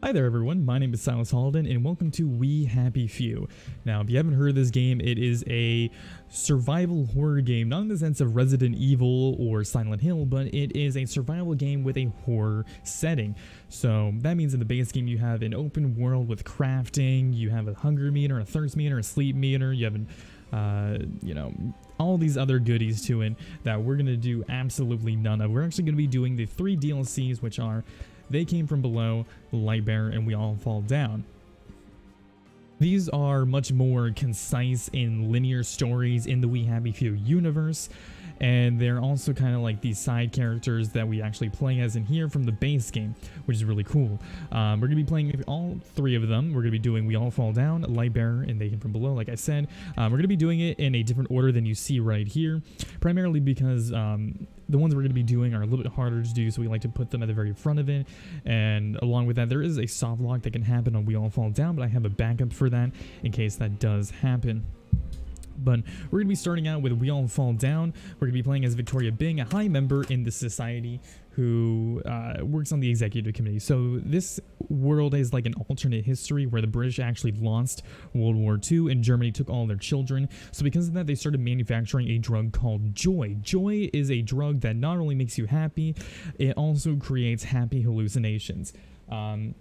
Hi there everyone, my name is Silas Holden and welcome to We Happy Few. Now if you haven't heard of this game, it is a survival horror game, not in the sense of Resident Evil or Silent Hill, but it is a survival game with a horror setting. So that means in the base game you have an open world with crafting, you have a hunger meter, a thirst meter, a sleep meter, you have an all these other goodies to it that we're going to do absolutely none of. We're actually going to be doing the 3 DLCs, which are They Came From Below, Lightbearer, and We All Fall Down. These are much more concise and linear stories in the We Happy Few universe, and they're also kind of like these side characters that we actually play as in here from the base game, which is really cool. We're going to be playing all 3 of them. We're going to be doing We All Fall Down, Lightbearer, and They Came From Below, like I said. We're going to be doing it in a different order than you see right here, primarily because the ones we're going to be doing are a little bit harder to do, so we like to put them at the very front of it. And along with that, there is a soft lock that can happen on We All Fall Down, but I have a backup for that in case that does happen. But we're going to be starting out with We All Fall Down. We're going to be playing as Victoria Bing, a high member in the society who works on the executive committee. So this world is like an alternate history where the British actually lost World War II and Germany took all their children. So because of that, they started manufacturing a drug called Joy. Joy is a drug that not only makes you happy, it also creates happy hallucinations. And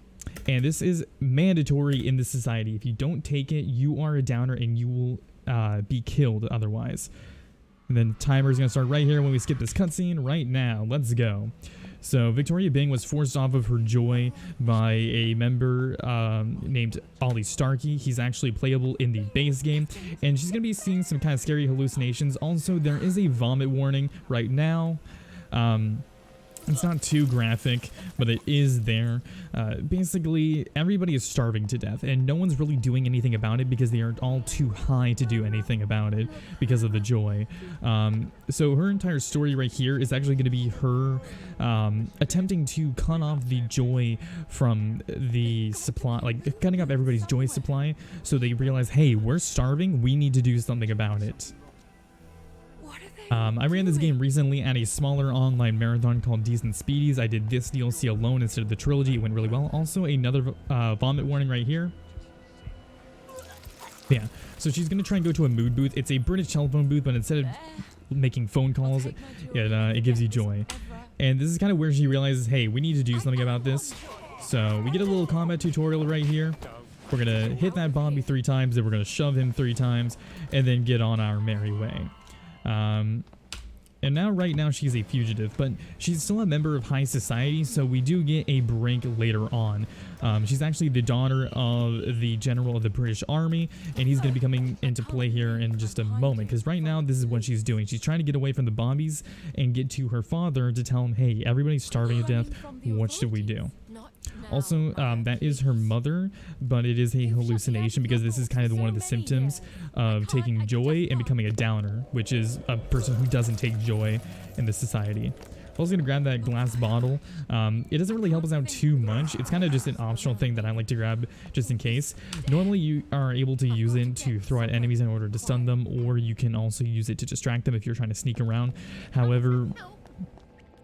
this is mandatory in the society. If you don't take it, you are a downer and you will be killed otherwise. And then timer is going to start right here when we skip this cutscene right now. Let's go. So Victoria Bing was forced off of her Joy by a member named Ollie Starkey. He's actually playable in the base game, and she's going to be seeing some kind of scary hallucinations. Also, there is a vomit warning right now. It's not too graphic, but it is there. Basically, everybody is starving to death, and no one's really doing anything about it because they are all too high to do anything about it because of the Joy. So her entire story right here is actually going to be her attempting to cut off the Joy from the supply, like cutting off everybody's Joy supply, so they realize, hey, we're starving, we need to do something about it. I ran this game recently at a smaller online marathon called Decent Speedies. I did this DLC alone instead of the trilogy. It went really well. Also, another vomit warning right here. Yeah, so she's going to try and go to a mood booth. It's a British telephone booth, but instead of making phone calls, it gives you Joy. And this is kind of where she realizes, hey, we need to do something about this. So we get a little combat tutorial right here. We're going to hit that Bobby 3 times, then we're going to shove him 3 times, and then get on our merry way. And now right now she's a fugitive, but she's still a member of high society, so we do get a break later on. She's actually the daughter of the general of the British Army, and he's going to be coming into play here in just a moment, because right now this is what she's doing. She's trying to get away from the Bobbies and get to her father to tell him, hey, everybody's starving to death, what should we do? Also, that is her mother, but it is a hallucination because this is kind of one of the symptoms of taking Joy and becoming a downer, which is a person who doesn't take joy in the society. I was going to grab that glass bottle. It doesn't really help us out too much. It's kind of just an optional thing that I like to grab just in case. Normally, you are able to use it to throw at enemies in order to stun them, or you can also use it to distract them if you're trying to sneak around. However,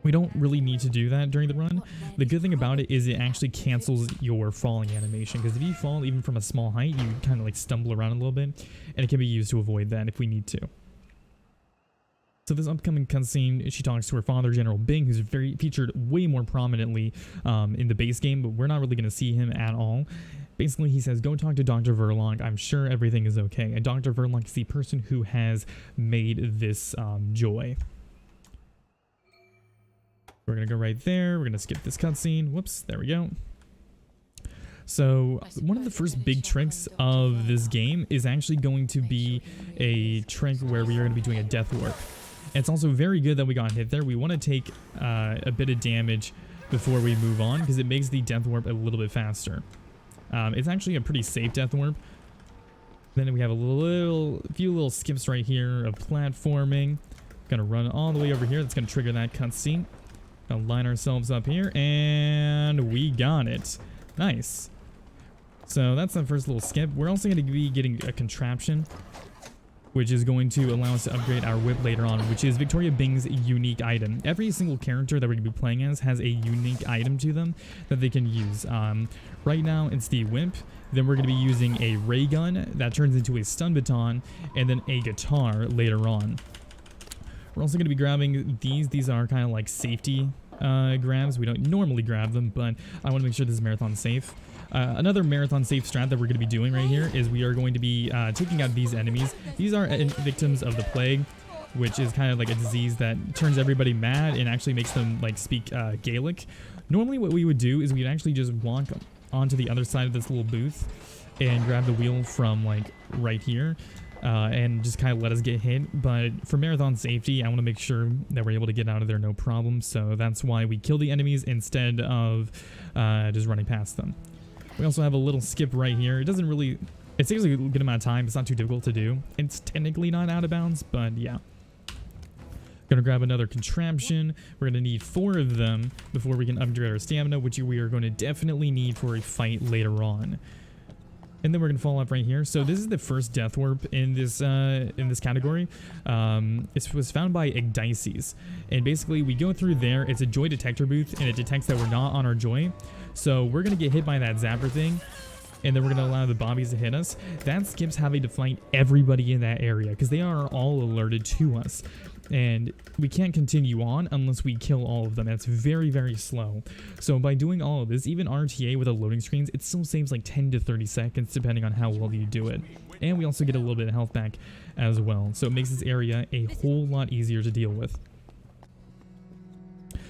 we don't really need to do that during the run. The good thing about it is it actually cancels your falling animation, because if you fall even from a small height, you kind of like stumble around a little bit, and it can be used to avoid that if we need to. So this upcoming cutscene, she talks to her father, General Bing, who's featured way more prominently in the base game, but we're not really going to see him at all. Basically, he says, go talk to Dr. Verloc. I'm sure everything is okay. And Dr. Verloc is the person who has made this Joy. We're going to go right there. We're going to skip this cutscene. Whoops, there we go. So one of the first big tricks of this game is actually going to be a trick where we are going to be doing a death warp. And it's also very good that we got hit there. We want to take a bit of damage before we move on, because it makes the death warp a little bit faster. It's actually a pretty safe death warp. Then we have a few little skips right here of platforming. Gonna run all the way over here. That's gonna trigger that cutscene. Gonna line ourselves up here, and we got it. Nice. So that's the first little skip. We're also gonna be getting a contraption which is going to allow us to upgrade our whip later on, which is Victoria Bing's unique item. Every single character that we're going to be playing as has a unique item to them that they can use. Right now, it's the whip. Then we're going to be using a ray gun that turns into a stun baton, and then a guitar later on. We're also going to be grabbing these. These are kind of like safety grabs. We don't normally grab them, but I want to make sure this is marathon safe. Another marathon safe strat that we're going to be doing right here is we are going to be taking out these enemies. These are victims of the plague, which is kind of like a disease that turns everybody mad and actually makes them like speak Gaelic. Normally what we would do is we'd actually just walk onto the other side of this little booth and grab the wheel from like right here. And just kind of let us get hit, but for marathon safety I want to make sure that we're able to get out of there no problem, so that's why we kill the enemies instead of just running past them. We also have a little skip right here. It doesn't really, it takes a good amount of time. It's not too difficult to do. It's technically not out of bounds, but yeah. Gonna grab another contraption. We're gonna need 4 of them before we can upgrade our stamina, which we are going to definitely need for a fight later on. And then we're gonna follow up right here. So this is the first death warp in this category. It was found by Igdices, and basically we go through there. It's a joy detector booth, and it detects that we're not on our joy. So we're gonna get hit by that zapper thing, and then we're gonna allow the bobbies to hit us. That skips having to fight everybody in that area because they are all alerted to us. And we can't continue on unless we kill all of them. That's very, very slow. So by doing all of this, even RTA with the loading screens, it still saves like 10 to 30 seconds depending on how well you do it. And we also get a little bit of health back as well. So it makes this area a whole lot easier to deal with.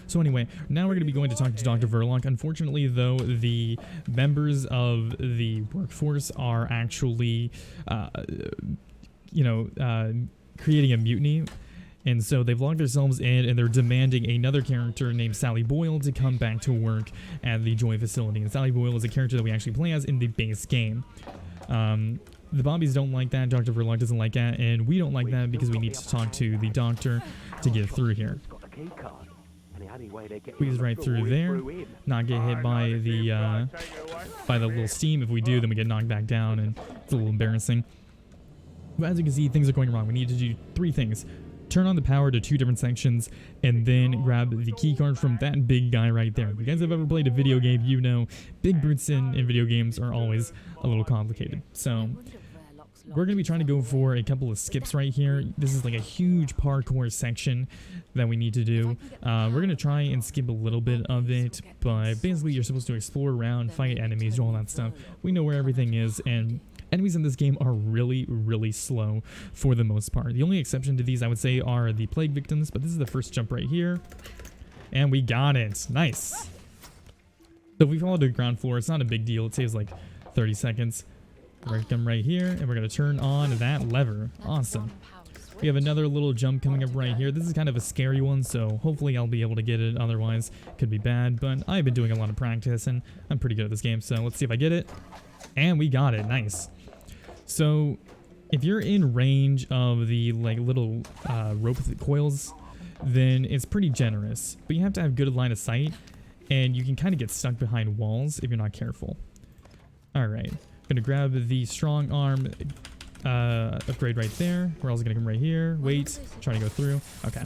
So anyway, now we're going to be going to talk to Dr. Verloc. Unfortunately, though, the members of the workforce are actually, creating a mutiny. And so they've logged themselves in, and they're demanding another character named Sally Boyle to come back to work at the Joy facility. And Sally Boyle is a character that we actually play as in the base game. The Bobbies don't like that, Dr. Verloc doesn't like that, and we don't like that because we need to talk to the doctor to get through here. Squeeze right through there, not get hit by the little steam. If we do, then we get knocked back down, and it's a little embarrassing. But as you can see, things are going wrong. We need to do 3 things. Turn on the power to 2 different sections, and then grab the key card from that big guy right there. If you guys have ever played a video game, you know big brutes in video games are always a little complicated. So we're going to be trying to go for a couple of skips right here. This is like a huge parkour section that we need to do. We're going to try and skip a little bit of it, but basically you're supposed to explore around, fight enemies, do all that stuff. We know where everything is, and enemies in this game are really, really slow for the most part. The only exception to these, I would say, are the plague victims, but this is the first jump right here. And we got it. Nice. So if we follow the ground floor, it's not a big deal. It saves like 30 seconds. We're going to come right here, and we're going to turn on that lever. Awesome. We have another little jump coming up right here. This is kind of a scary one, so hopefully I'll be able to get it. Otherwise, it could be bad, but I've been doing a lot of practice, and I'm pretty good at this game, so let's see if I get it. And we got it. Nice. So if you're in range of the like little rope coils, then it's pretty generous, but you have to have good line of sight, and you can kind of get stuck behind walls if you're not careful. All right, gonna grab the strong arm upgrade right there. We're also gonna come right here, wait, trying to go through. Okay.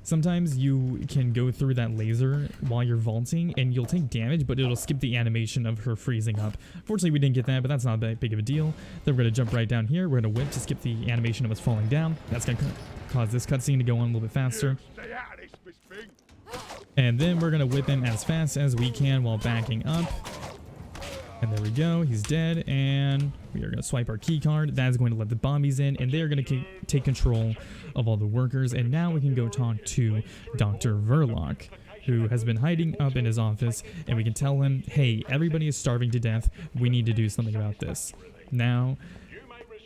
Sometimes you can go through that laser while you're vaulting, and you'll take damage, but it'll skip the animation of her freezing up. Fortunately, we didn't get that, but that's not that big of a deal. Then we're going to jump right down here. We're going to whip to skip the animation of us falling down. That's going to cause this cutscene to go on a little bit faster. And then we're going to whip him as fast as we can while backing up. And there we go. He's dead, and we are going to swipe our key card. That is going to let the Bobbies in, and they're going to take control of all the workers. And now we can go talk to Dr. Verloc, who has been hiding up in his office, and we can tell him, hey, everybody is starving to death. We need to do something about this. Now,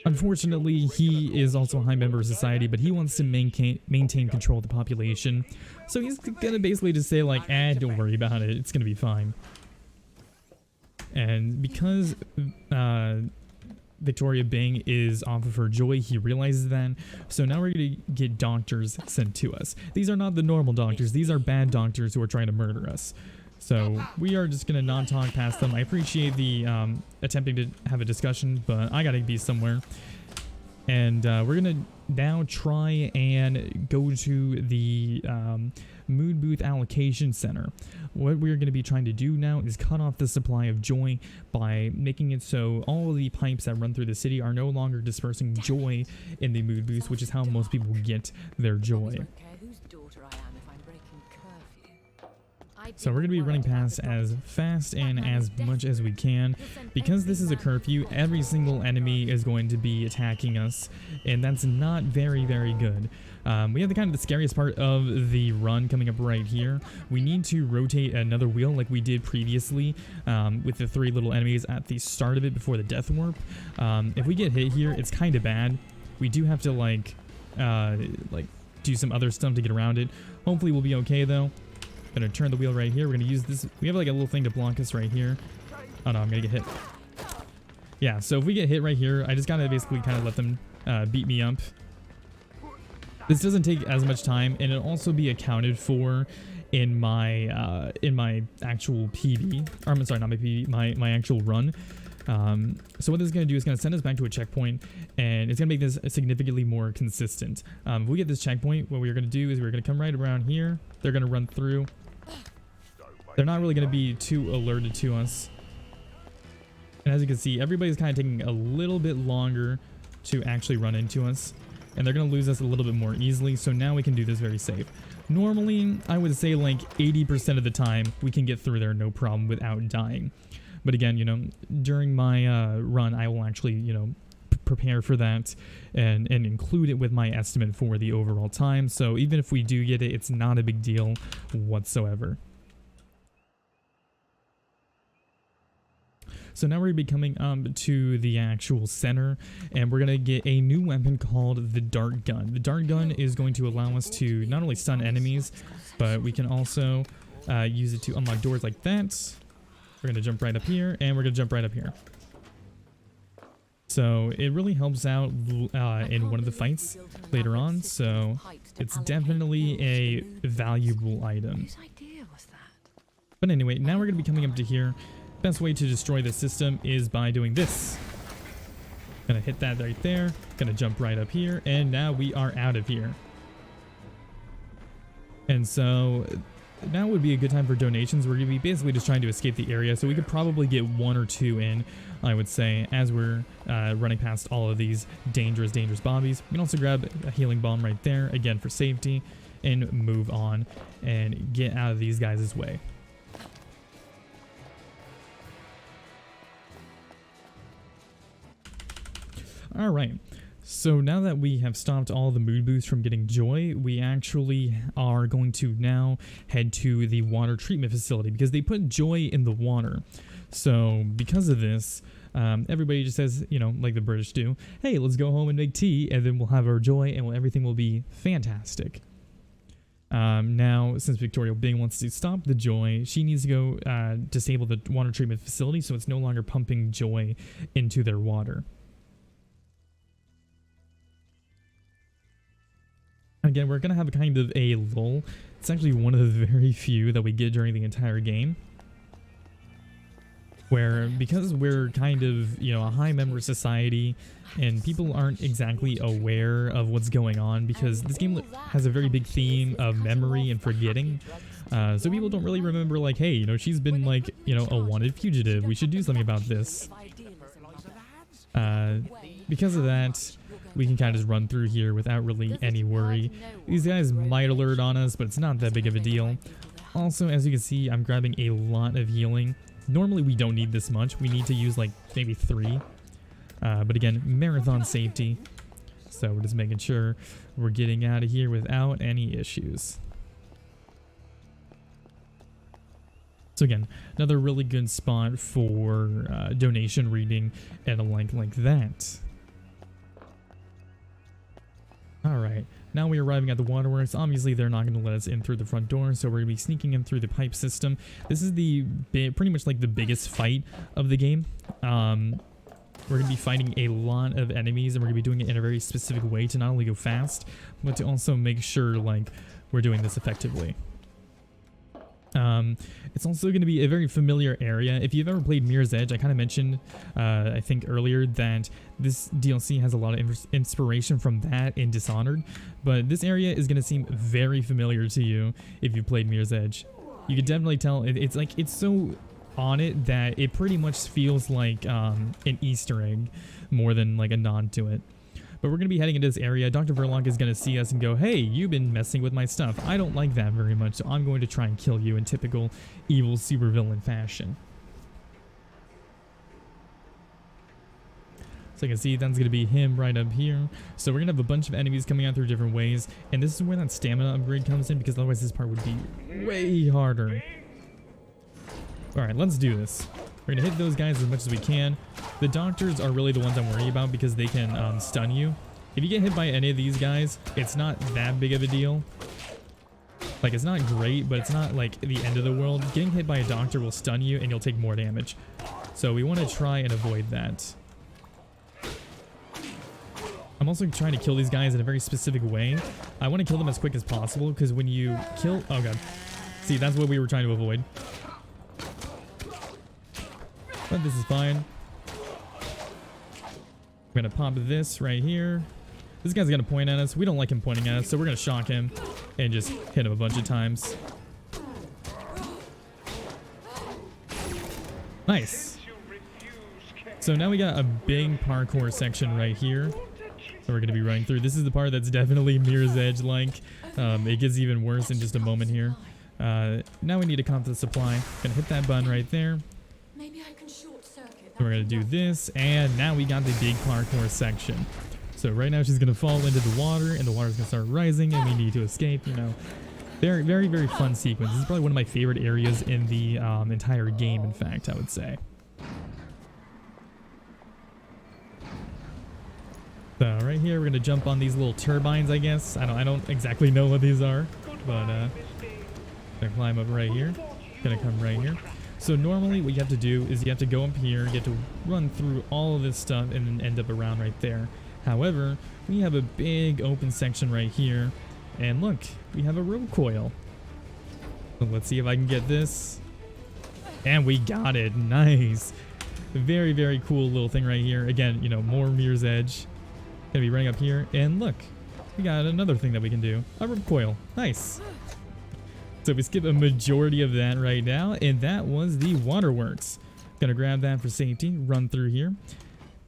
unfortunately, he is also a high member of society, but he wants to maintain control of the population. So he's going to basically just say, like, don't worry about it. It's going to be fine. And because Victoria Bing is off of her joy, he realizes that. So now we're going to get doctors sent to us. These are not the normal doctors. These are bad doctors who are trying to murder us. So we are just going to not talk past them. I appreciate the attempting to have a discussion, but I got to be somewhere. And we're going to now try and go to the mood booth allocation center. What we're going to be trying to do now is cut off the supply of joy by making it so all of the pipes that run through the city are no longer dispersing joy in the mood booths, which is how most people get their joy. So we're going to be running past as fast and as much as we can. Because this is a curfew, every single enemy is going to be attacking us, and that's not very, very good. We have the kind of the scariest part of the run coming up right here. We need to rotate another wheel like we did previously with the 3 little enemies at the start of it before the death warp. If we get hit here, it's kind of bad. We do have to like do some other stuff to get around it. Hopefully we'll be okay though. Gonna turn the wheel right here. We're gonna use this. We have like a little thing to block us right here. Oh no, I'm gonna get hit. Yeah, so if we get hit right here, I just gotta basically kind of let them beat me up. This doesn't take as much time, and it'll also be accounted for in my actual PB. Or I'm sorry, not my PB, my actual run. So what this is going to do is going to send us back to a checkpoint, and it's going to make this significantly more consistent. If we get this checkpoint, what we're going to do is we're going to come right around here. They're going to run through. They're not really going to be too alerted to us. And as you can see, everybody's kind of taking a little bit longer to actually run into us, and they're going to lose us a little bit more easily. So now we can do this very safe. Normally, I would say like 80% of the time, we can get through there no problem without dying. But again, you know, during my run, I will actually, you know, prepare for that and include it with my estimate for the overall time. So even if we do get it, it's not a big deal whatsoever. So now we're going to be coming to the actual center, and we're going to get a new weapon called the dart gun. The dart gun is going to allow us to not only stun enemies, but we can also use it to unlock doors like that. We're going to jump right up here, and we're going to jump right up here. So it really helps out in one of the fights later on, so it's definitely a valuable item. But anyway, now we're going to be coming up to here. Best way to destroy the system is by doing this. Gonna hit that right there, gonna jump right up here, and now we are out of here. And so now would be a good time for donations. We're gonna be basically just trying to escape the area, so we could probably get 1 or 2 in, I would say, as we're running past all of these dangerous bobbies. We can also grab a healing bomb right there, again for safety, and move on and get out of these guys' way. Alright, so now that we have stopped all the mood boosts from getting joy, we actually are going to now head to the water treatment facility because they put joy in the water. So because of this, everybody just says, you know, like the British do, hey, let's go home and make tea, and then we'll have our joy and everything will be fantastic. Now, since Victoria Bing wants to stop the joy, she needs to go disable the water treatment facility so it's no longer pumping joy into their water. Again, we're going to have a kind of a lull. It's actually one of the very few that we get during the entire game. Where, because we're kind of, you know, a high member society, and people aren't exactly aware of what's going on, because this game has a very big theme of memory and forgetting. So people don't really remember, like, hey, you know, she's been, like, you know, a wanted fugitive. We should do something about this. Because of that, we can kind of just run through here without really any worry. These guys might alert on us, but it's not that big of a deal. Also, as you can see, I'm grabbing a lot of healing. Normally, we don't need this much. We need to use like maybe 3. But again, marathon safety. So we're just making sure we're getting out of here without any issues. So again, another really good spot for donation reading and a link like that. Alright, now we're arriving at the waterworks. Obviously, they're not going to let us in through the front door, so we're going to be sneaking in through the pipe system. This is the pretty much like the biggest fight of the game. We're going to be fighting a lot of enemies, and we're going to be doing it in a very specific way to not only go fast, but to also make sure like we're doing this effectively. It's also going to be a very familiar area. If you've ever played Mirror's Edge, I kind of mentioned, I think earlier, that this DLC has a lot of inspiration from that in Dishonored, but this area is going to seem very familiar to you if you've played Mirror's Edge. You can definitely tell it's like, it's so on it that it pretty much feels like an Easter egg more than like a nod to it. But we're going to be heading into this area. Dr. Verloc is going to see us and go, hey, you've been messing with my stuff. I don't like that very much, so I'm going to try and kill you in typical evil supervillain fashion. So you can see that's going to be him right up here. So we're going to have a bunch of enemies coming out through different ways. And this is where that stamina upgrade comes in, because otherwise this part would be way harder. Alright, let's do this. We're going to hit those guys as much as we can. The doctors are really the ones I'm worried about because they can stun you. If you get hit by any of these guys, it's not that big of a deal. Like, it's not great, but it's not like the end of the world. Getting hit by a doctor will stun you and you'll take more damage. So we want to try and avoid that. I'm also trying to kill these guys in a very specific way. I want to kill them as quick as possible because when you kill... Oh god. See, that's what we were trying to avoid. But this is fine. We're gonna pop this right here. This guy's gonna point at us. We don't like him pointing at us, so we're gonna shock him and just hit him a bunch of times. Nice. So now we got a big parkour section right here. So we're gonna be running through. This is the part that's definitely Mirror's Edge like. It gets even worse in just a moment here. Now we need to come to the supply. Gonna hit that button right there. Maybe I can short circuit. We're going to do this, and now we got the big parkour section. So right now she's going to fall into the water, and the water's going to start rising, and we need to escape, you know. Very, very, very fun sequence. This is probably one of my favorite areas in the entire game, in fact, I would say. So right here, we're going to jump on these little turbines, I guess. I don't exactly know what these are, but gonna climb up right here. Gonna come right here. So normally what you have to do is you have to go up here, you have to run through all of this stuff and then end up around right there. However, we have a big open section right here, and look, we have a rope coil. So let's see if I can get this. And we got it, nice. Very, very cool little thing right here. Again, you know, more Mirror's Edge. Gonna be running up here, and look, we got another thing that we can do. A rope coil, nice. So we skip a majority of that right now, and that was the waterworks. Gonna grab that for safety, run through here.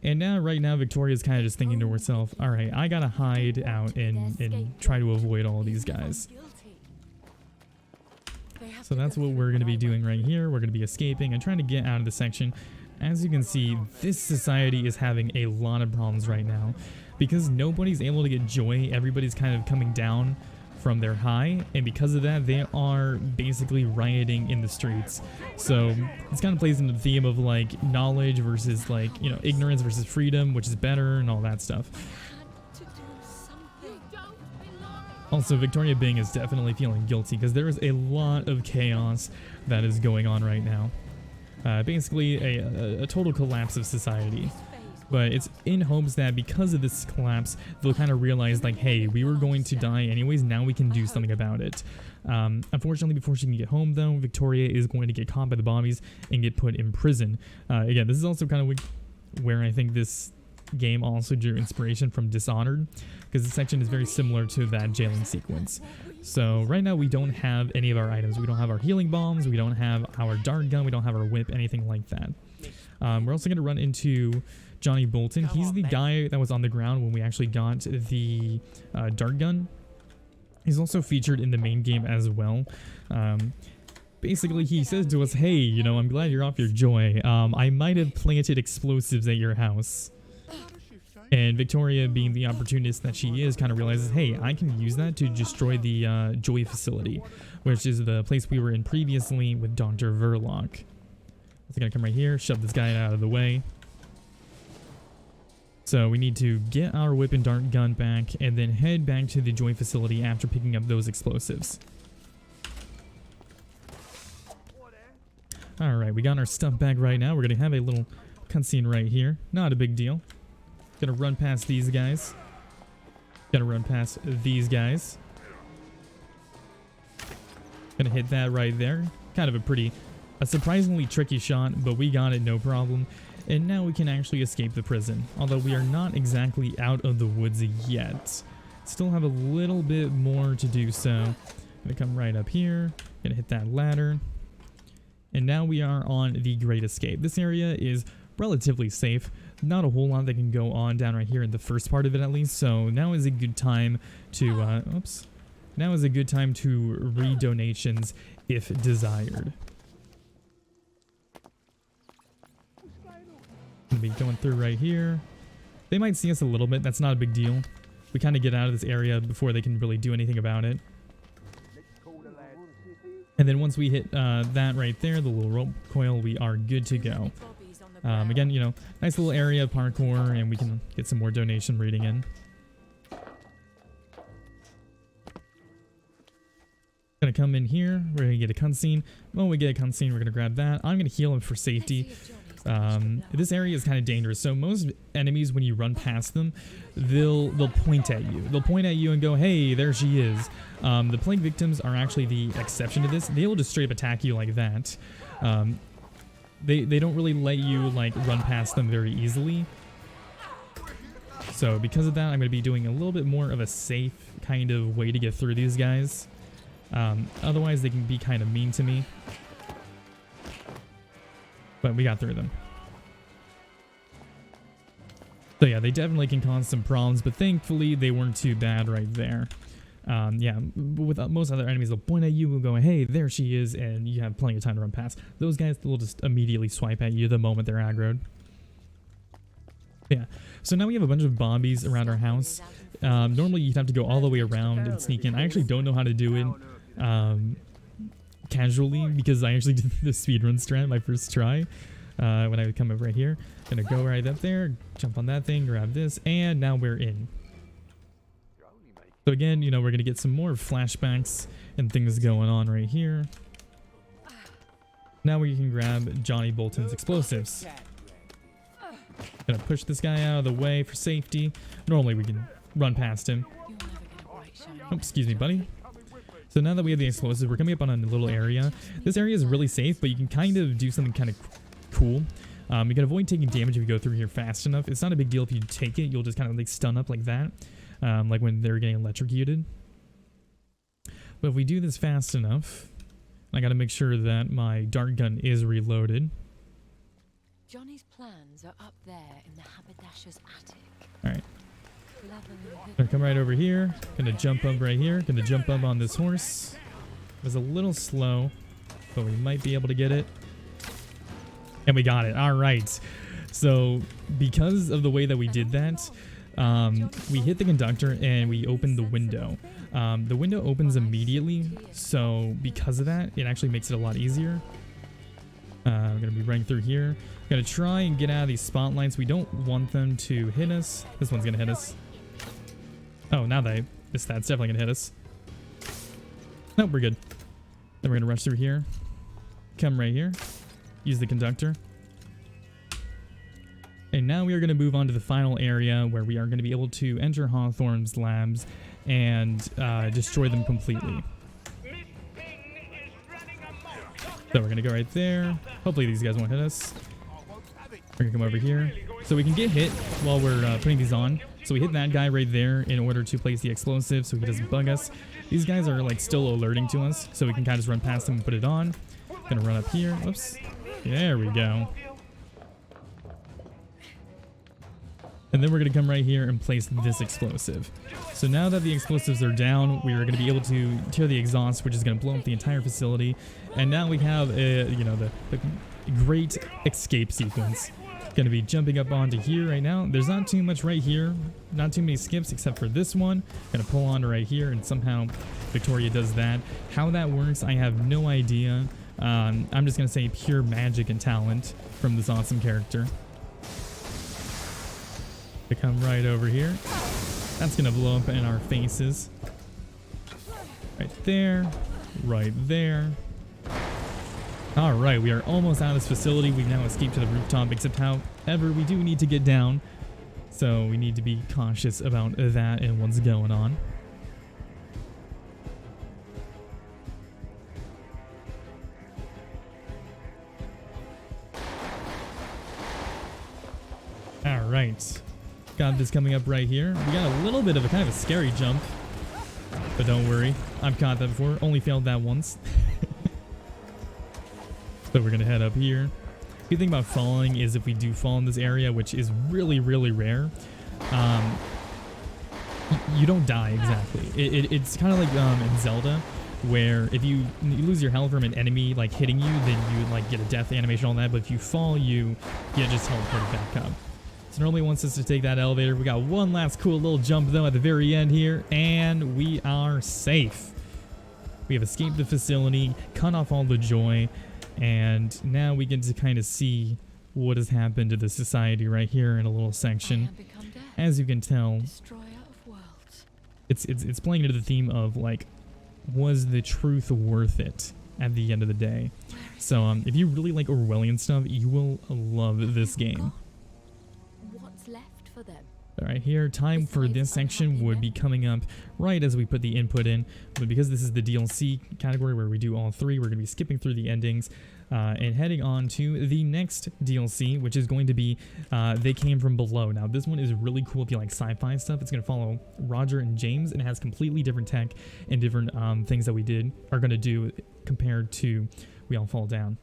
And now, right now, Victoria's kind of just thinking to herself, all right, I gotta hide out and try to avoid all these guys. So that's what we're gonna be doing right here. We're gonna be escaping and trying to get out of the section. As you can see, this society is having a lot of problems right now because nobody's able to get joy. Everybody's kind of coming down from their high, and because of that they are basically rioting in the streets. So this kind of plays into the theme of like knowledge versus like, you know, ignorance versus freedom, which is better and all that stuff. Also, Victoria Bing is definitely feeling guilty because there is a lot of chaos that is going on right now. Basically a total collapse of society. But it's in hopes that because of this collapse, they'll kind of realize like, hey, we were going to die anyways, now we can do something about it. Unfortunately, before she can get home though, Victoria is going to get caught by the Bobbies and get put in prison. Again, this is also kind of where I think this game also drew inspiration from Dishonored, because this section is very similar to that jailing sequence. So right now we don't have any of our items. We don't have our healing bombs, we don't have our dart gun, we don't have our whip, anything like that. We're also going to run into Johnny Bolton. He's the guy that was on the ground when we actually got the dart gun. He's also featured in the main game as well. Basically, he says to us, hey, you know, I'm glad you're off your joy. I might have planted explosives at your house. And Victoria, being the opportunist that she is, kind of realizes, hey, I can use that to destroy the Joy facility, which is the place we were in previously with Dr. Verloc. It's gonna come right here, shove this guy out of the way. So we need to get our whip and dart gun back and then head back to the Joy facility after picking up those explosives. Alright, we got our stuff back right now. We're gonna have a little cutscene right here. Not a big deal. Gonna run past these guys. Gonna run past these guys. Gonna hit that right there. Kind of a surprisingly tricky shot, but we got it no problem. And now we can actually escape the prison, although we are not exactly out of the woods yet. Still have a little bit more to do so. Gonna come right up here, gonna hit that ladder. And now we are on the Great Escape. This area is relatively safe. Not a whole lot that can go on down right here in the first part of it at least. So now is a good time to, now is a good time to read donations if desired. Gonna be going through right here. They might see us a little bit. That's not a big deal. We kind of get out of this area before they can really do anything about it. And then once we hit that right there, the little rope coil, we are good to go. Again, you know, nice little area of parkour, and we can get some more donation reading in. Gonna come in here. We're gonna get a cutscene. When we get a cutscene, we're gonna grab that. I'm gonna heal him for safety. This area is kind of dangerous, so most enemies, when you run past them, they'll point at you. They'll point at you and go, "Hey, there she is." The plague victims are actually the exception to this. They will just straight up attack you like that. They don't really let you like run past them very easily. So because of that, I'm going to be doing a little bit more of a safe kind of way to get through these guys. Otherwise, they can be kind of mean to me. But we got through them. So yeah, they definitely can cause some problems, but thankfully they weren't too bad right there. Yeah, with most other enemies, they'll point at you and go, "Hey, there she is," and you have plenty of time to run past. Those guys will just immediately swipe at you the moment they're aggroed. Yeah, so now we have a bunch of zombies around our house. Normally you'd have to go all the way around and sneak in. I actually don't know how to do it casually, because I actually did the speedrun strat my first try when I would come over right here. Gonna go right up there, jump on that thing, grab this, and now we're in. So again, you know, we're gonna get some more flashbacks and things going on right here. Now we can grab Johnny Bolton's explosives. Gonna push this guy out of the way for safety. Normally we can run past him. Oh, excuse me, buddy. So now that we have the explosives, we're coming up on a little area. This area is really safe, but you can kind of do something kind of cool. You can avoid taking damage if you go through here fast enough. It's not a big deal if you take it. You'll just kind of like stun up like that, like when they're getting electrocuted. But if we do this fast enough, I got to make sure that my dart gun is reloaded. Johnny's plans are up there in the haberdasher's attic. All right. Gonna come right over here. Gonna jump up right here. Gonna jump up on this horse. It was a little slow, but we might be able to get it. And we got it. All right. So because of the way that we did that, we hit the conductor and we opened the window. The window opens immediately. So because of that, it actually makes it a lot easier. I'm going to be running through here. Going to try and get out of these spotlights. We don't want them to hit us. This one's going to hit us. Oh, now that I missed that, it's definitely going to hit us. Nope, we're good. Then we're going to rush through here. Come right here. Use the conductor. And now we are going to move on to the final area where we are going to be able to enter Hawthorne's labs and destroy them completely. So we're going to go right there. Hopefully these guys won't hit us. We're going to come over here. So we can get hit while we're putting these on. So we hit that guy right there in order to place the explosive so he doesn't bug us. These guys are like still alerting to us, so we can kind of just run past them and put it on. Gonna run up here. Whoops. There we go. And then we're going to come right here and place this explosive. So now that the explosives are down, we are going to be able to tear the exhaust, which is going to blow up the entire facility. And now we have, you know, the great escape sequence. Going to be jumping up onto here right now. There's not too much right here. Not too many skips except for this one. Going to pull onto right here, and somehow Victoria does that. How that works, I have no idea. I'm just going to say pure magic and talent from this awesome character. To come right over here. That's gonna blow up in our faces. Right there. Right there. Alright, we are almost out of this facility. We've now escaped to the rooftop, except however, we do need to get down. So we need to be cautious about that and what's going on. All right. Got this coming up right here. We got a little bit of a kind of a scary jump. But don't worry. I've caught that before. Only failed that once. So we're going to head up here. The thing about falling is if we do fall in this area, which is really, really rare, you don't die exactly. It's kind of like in Zelda, where if you lose your health from an enemy like hitting you, then you like get a death animation on that. But if you fall, you just teleport back up. So normally wants us to take that elevator. We got one last cool little jump though at the very end here, and we are safe. We have escaped the facility, cut off all the joy, and now we get to kind of see what has happened to the society right here in a little section. As you can tell, it's playing into the theme of like, was the truth worth it at the end of the day? So if you really like Orwellian stuff, you will love this game. What's left for them? All right, here, time for this section would be coming up right as we put the input in, but because this is the DLC category where we do all three, we're going to be skipping through the endings and heading on to the next DLC, which is going to be They Came From Below. Now, this one is really cool if you like sci-fi stuff. It's going to follow Roger and James, and it has completely different tech and different things that we are going to do compared to We All Fall Down.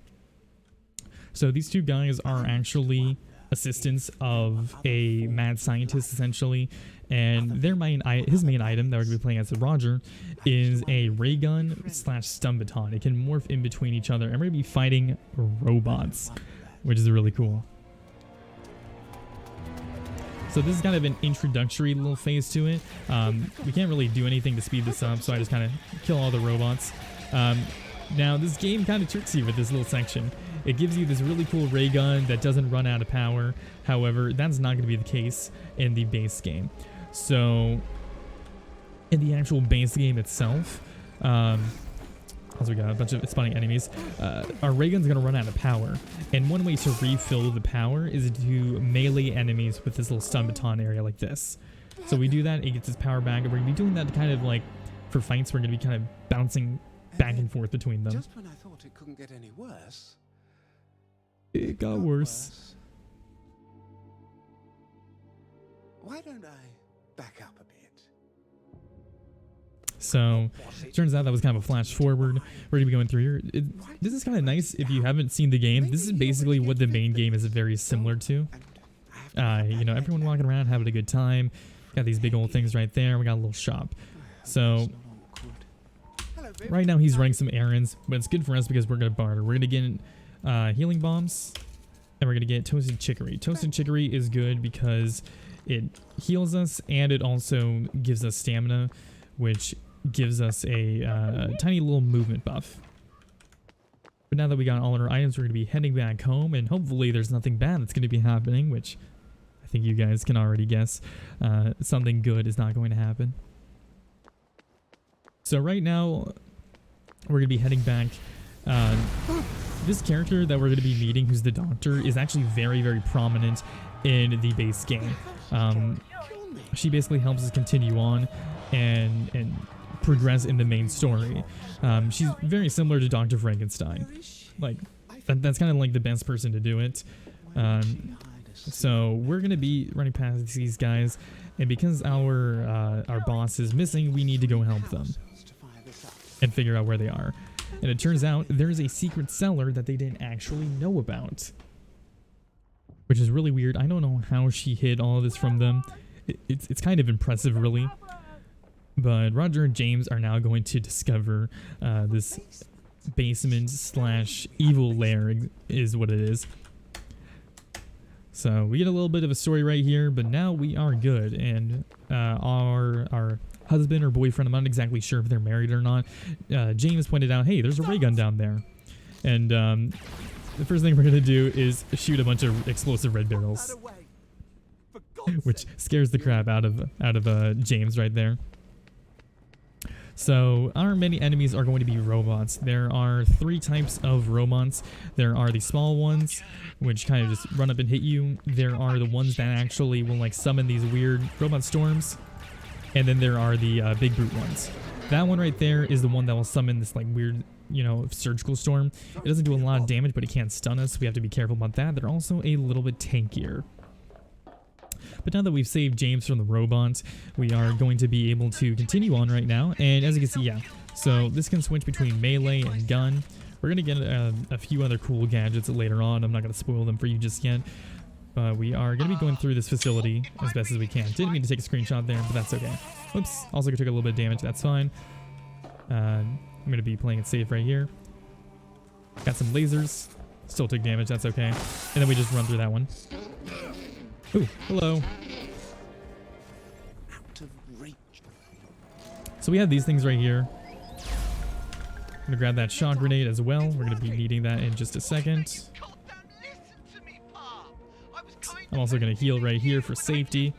So these two guys are actually assistants of a mad scientist essentially, and his main item that we're going to be playing as Roger is a ray gun / stun baton. It can morph in between each other, and we're going to be fighting robots, which is really cool. So this is kind of an introductory little phase to it. We can't really do anything to speed this up, so I just kind of kill all the robots. Now this game kind of tricks you with this little section. It gives you this really cool ray gun that doesn't run out of power. However, that's not going to be the case in the base game. So, in the actual base game itself, as we got a bunch of spawning enemies, our ray gun's going to run out of power. And one way to refill the power is to melee enemies with this little stun baton area like this. So we do that, it gets its power back, and we're going to be doing that to kind of like, for fights, we're going to be kind of bouncing back and forth between them. Just when I thought it couldn't get any worse, it got worse. Why don't I back up a bit? So, turns out that was kind of a flash forward. We're going to be going through here. This is kind of nice if you haven't seen the game. This is basically what the main game is very similar to. You know, everyone walking around having a good time. Got these big old things right there. We got a little shop. So, right now he's running some errands, but it's good for us because we're going to barter. We're going to get healing bombs, and we're going to get toasted chicory. Toasted chicory is good because it heals us, and it also gives us stamina, which gives us a tiny little movement buff. But now that we got all our items, we're going to be heading back home, and hopefully there's nothing bad that's going to be happening, which I think you guys can already guess. Something good is not going to happen. So right now, we're going to be heading back. This character that we're going to be meeting, who's the doctor, is actually very, very prominent in the base game. She basically helps us continue on and progress in the main story. She's very similar to Dr. Frankenstein. Like, that's kind of like the best person to do it. So we're going to be running past these guys, and because our boss is missing, we need to go help them and figure out where they are. And it turns out there's a secret cellar that they didn't actually know about, which is really weird. I don't know how she hid all of this from them. It's kind of impressive, really. But Roger and James are now going to discover this basement / evil lair is what it is. So we get a little bit of a story right here, but now we are good, and our husband or boyfriend, I'm not exactly sure if they're married or not, James pointed out, hey, there's a ray gun down there. And the first thing we're going to do is shoot a bunch of explosive red barrels, which scares the crap out of James right there. So our many enemies are going to be robots. There are 3 types of robots. There are the small ones, which kind of just run up and hit you. There are the ones that actually will like summon these weird robot storms. And then there are the big brute ones. That one right there is the one that will summon this like weird, you know, surgical storm. It doesn't do a lot of damage, but it can't stun us. So we have to be careful about that. They're also a little bit tankier. But now that we've saved James from the robots, we are going to be able to continue on right now. And as you can see, yeah, so this can switch between melee and gun. We're going to get a few other cool gadgets later on. I'm not going to spoil them for you just yet. But we are going to be going through this facility as best as we can. Didn't mean to take a screenshot there, but that's okay. Oops. Also took a little bit of damage. That's fine. I'm going to be playing it safe right here. Got some lasers. Still took damage. That's okay. And then we just run through that one. Ooh, hello. So we have these things right here. I'm going to grab that shock grenade as well. We're going to be needing that in just a second. I'm also going to heal right here for safety.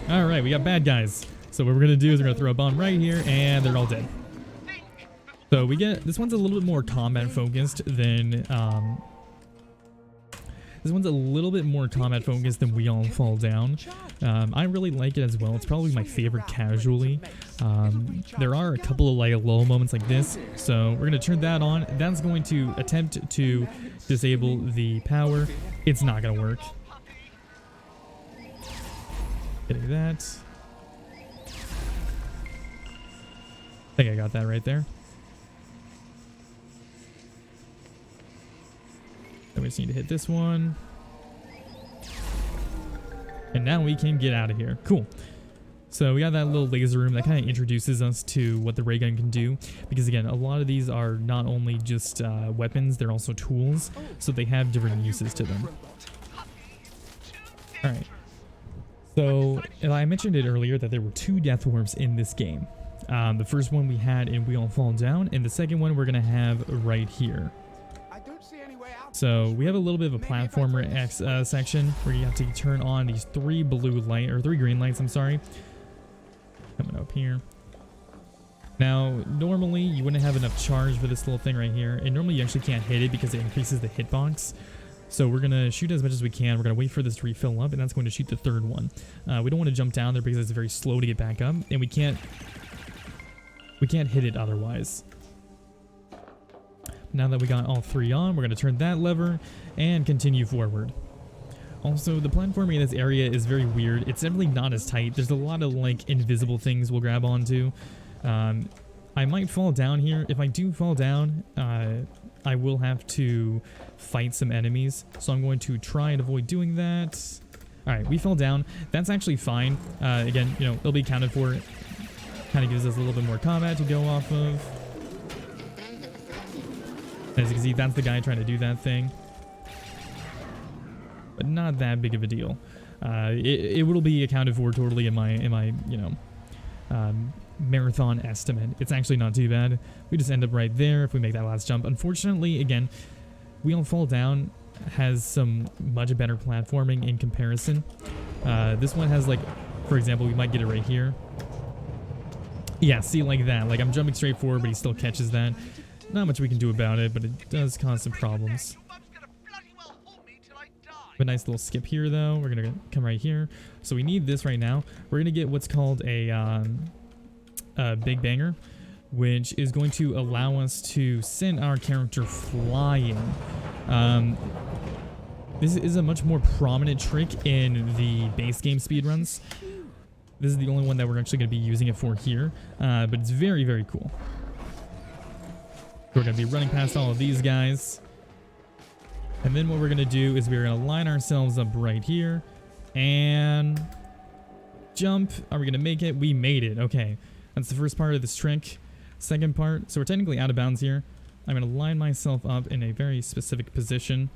Alright, we got bad guys. So what we're going to do is we're going to throw a bomb right here, and they're all dead. So we get... This one's a little bit more combat focused than... This one's a little bit more combat focused than We All Fall Down. I really like it as well. It's probably my favorite casually. There are a couple of like low moments like this, so we're going to turn that on. That's going to attempt to disable the power. It's not going to work. Getting that. I think I got that right there. Then we just need to hit this one. And now we can get out of here. Cool. So we got that little laser room that kind of introduces us to what the ray gun can do. Because again, a lot of these are not only just weapons, they're also tools. So they have different uses to them. Alright. So I mentioned it earlier that there were 2 death warps in this game. The first one we had in We All Fall Down, and the second one we're going to have right here. So we have a little bit of a platformer section where you have to turn on these 3 green lights, I'm sorry. Coming up here. Now, normally you wouldn't have enough charge for this little thing right here, and normally you actually can't hit it because it increases the hitbox. So we're going to shoot as much as we can. We're going to wait for this to refill up, and that's going to shoot the 3rd one. We don't want to jump down there because it's very slow to get back up, and we can't hit it otherwise. Now that we got all 3 on, we're going to turn that lever and continue forward. Also, the platforming in this area is very weird. It's definitely not as tight. There's a lot of like invisible things we'll grab onto. I might fall down here. If I do fall down, I will have to fight some enemies. So I'm going to try and avoid doing that. Alright, we fell down. That's actually fine. Again, you know, it'll be accounted for. Kind of gives us a little bit more combat to go off of. As you can see, that's the guy trying to do that thing. But not that big of a deal. It will be accounted for totally in my you know, marathon estimate. It's actually not too bad. We just end up right there if we make that last jump. Unfortunately, again, We All Fall Down has some much better platforming in comparison. This one has like, for example, we might get it right here. Yeah, see, like that. Like I'm jumping straight forward, but he still catches that. Not much we can do about it, but it does cause some problems. A nice little skip here, though. We're gonna come right here. So we need this right now. We're gonna get what's called a big banger, which is going to allow us to send our character flying. This is a much more prominent trick in the base game speedruns. This is the only one that we're actually going to be using it for here, but it's very, very cool. We're going to be running past all of these guys. And then what we're going to do is we're going to line ourselves up right here and jump. Are we going to make it? We made it. Okay. That's the first part of this trick. Second part. So we're technically out of bounds here. I'm going to line myself up in a very specific position.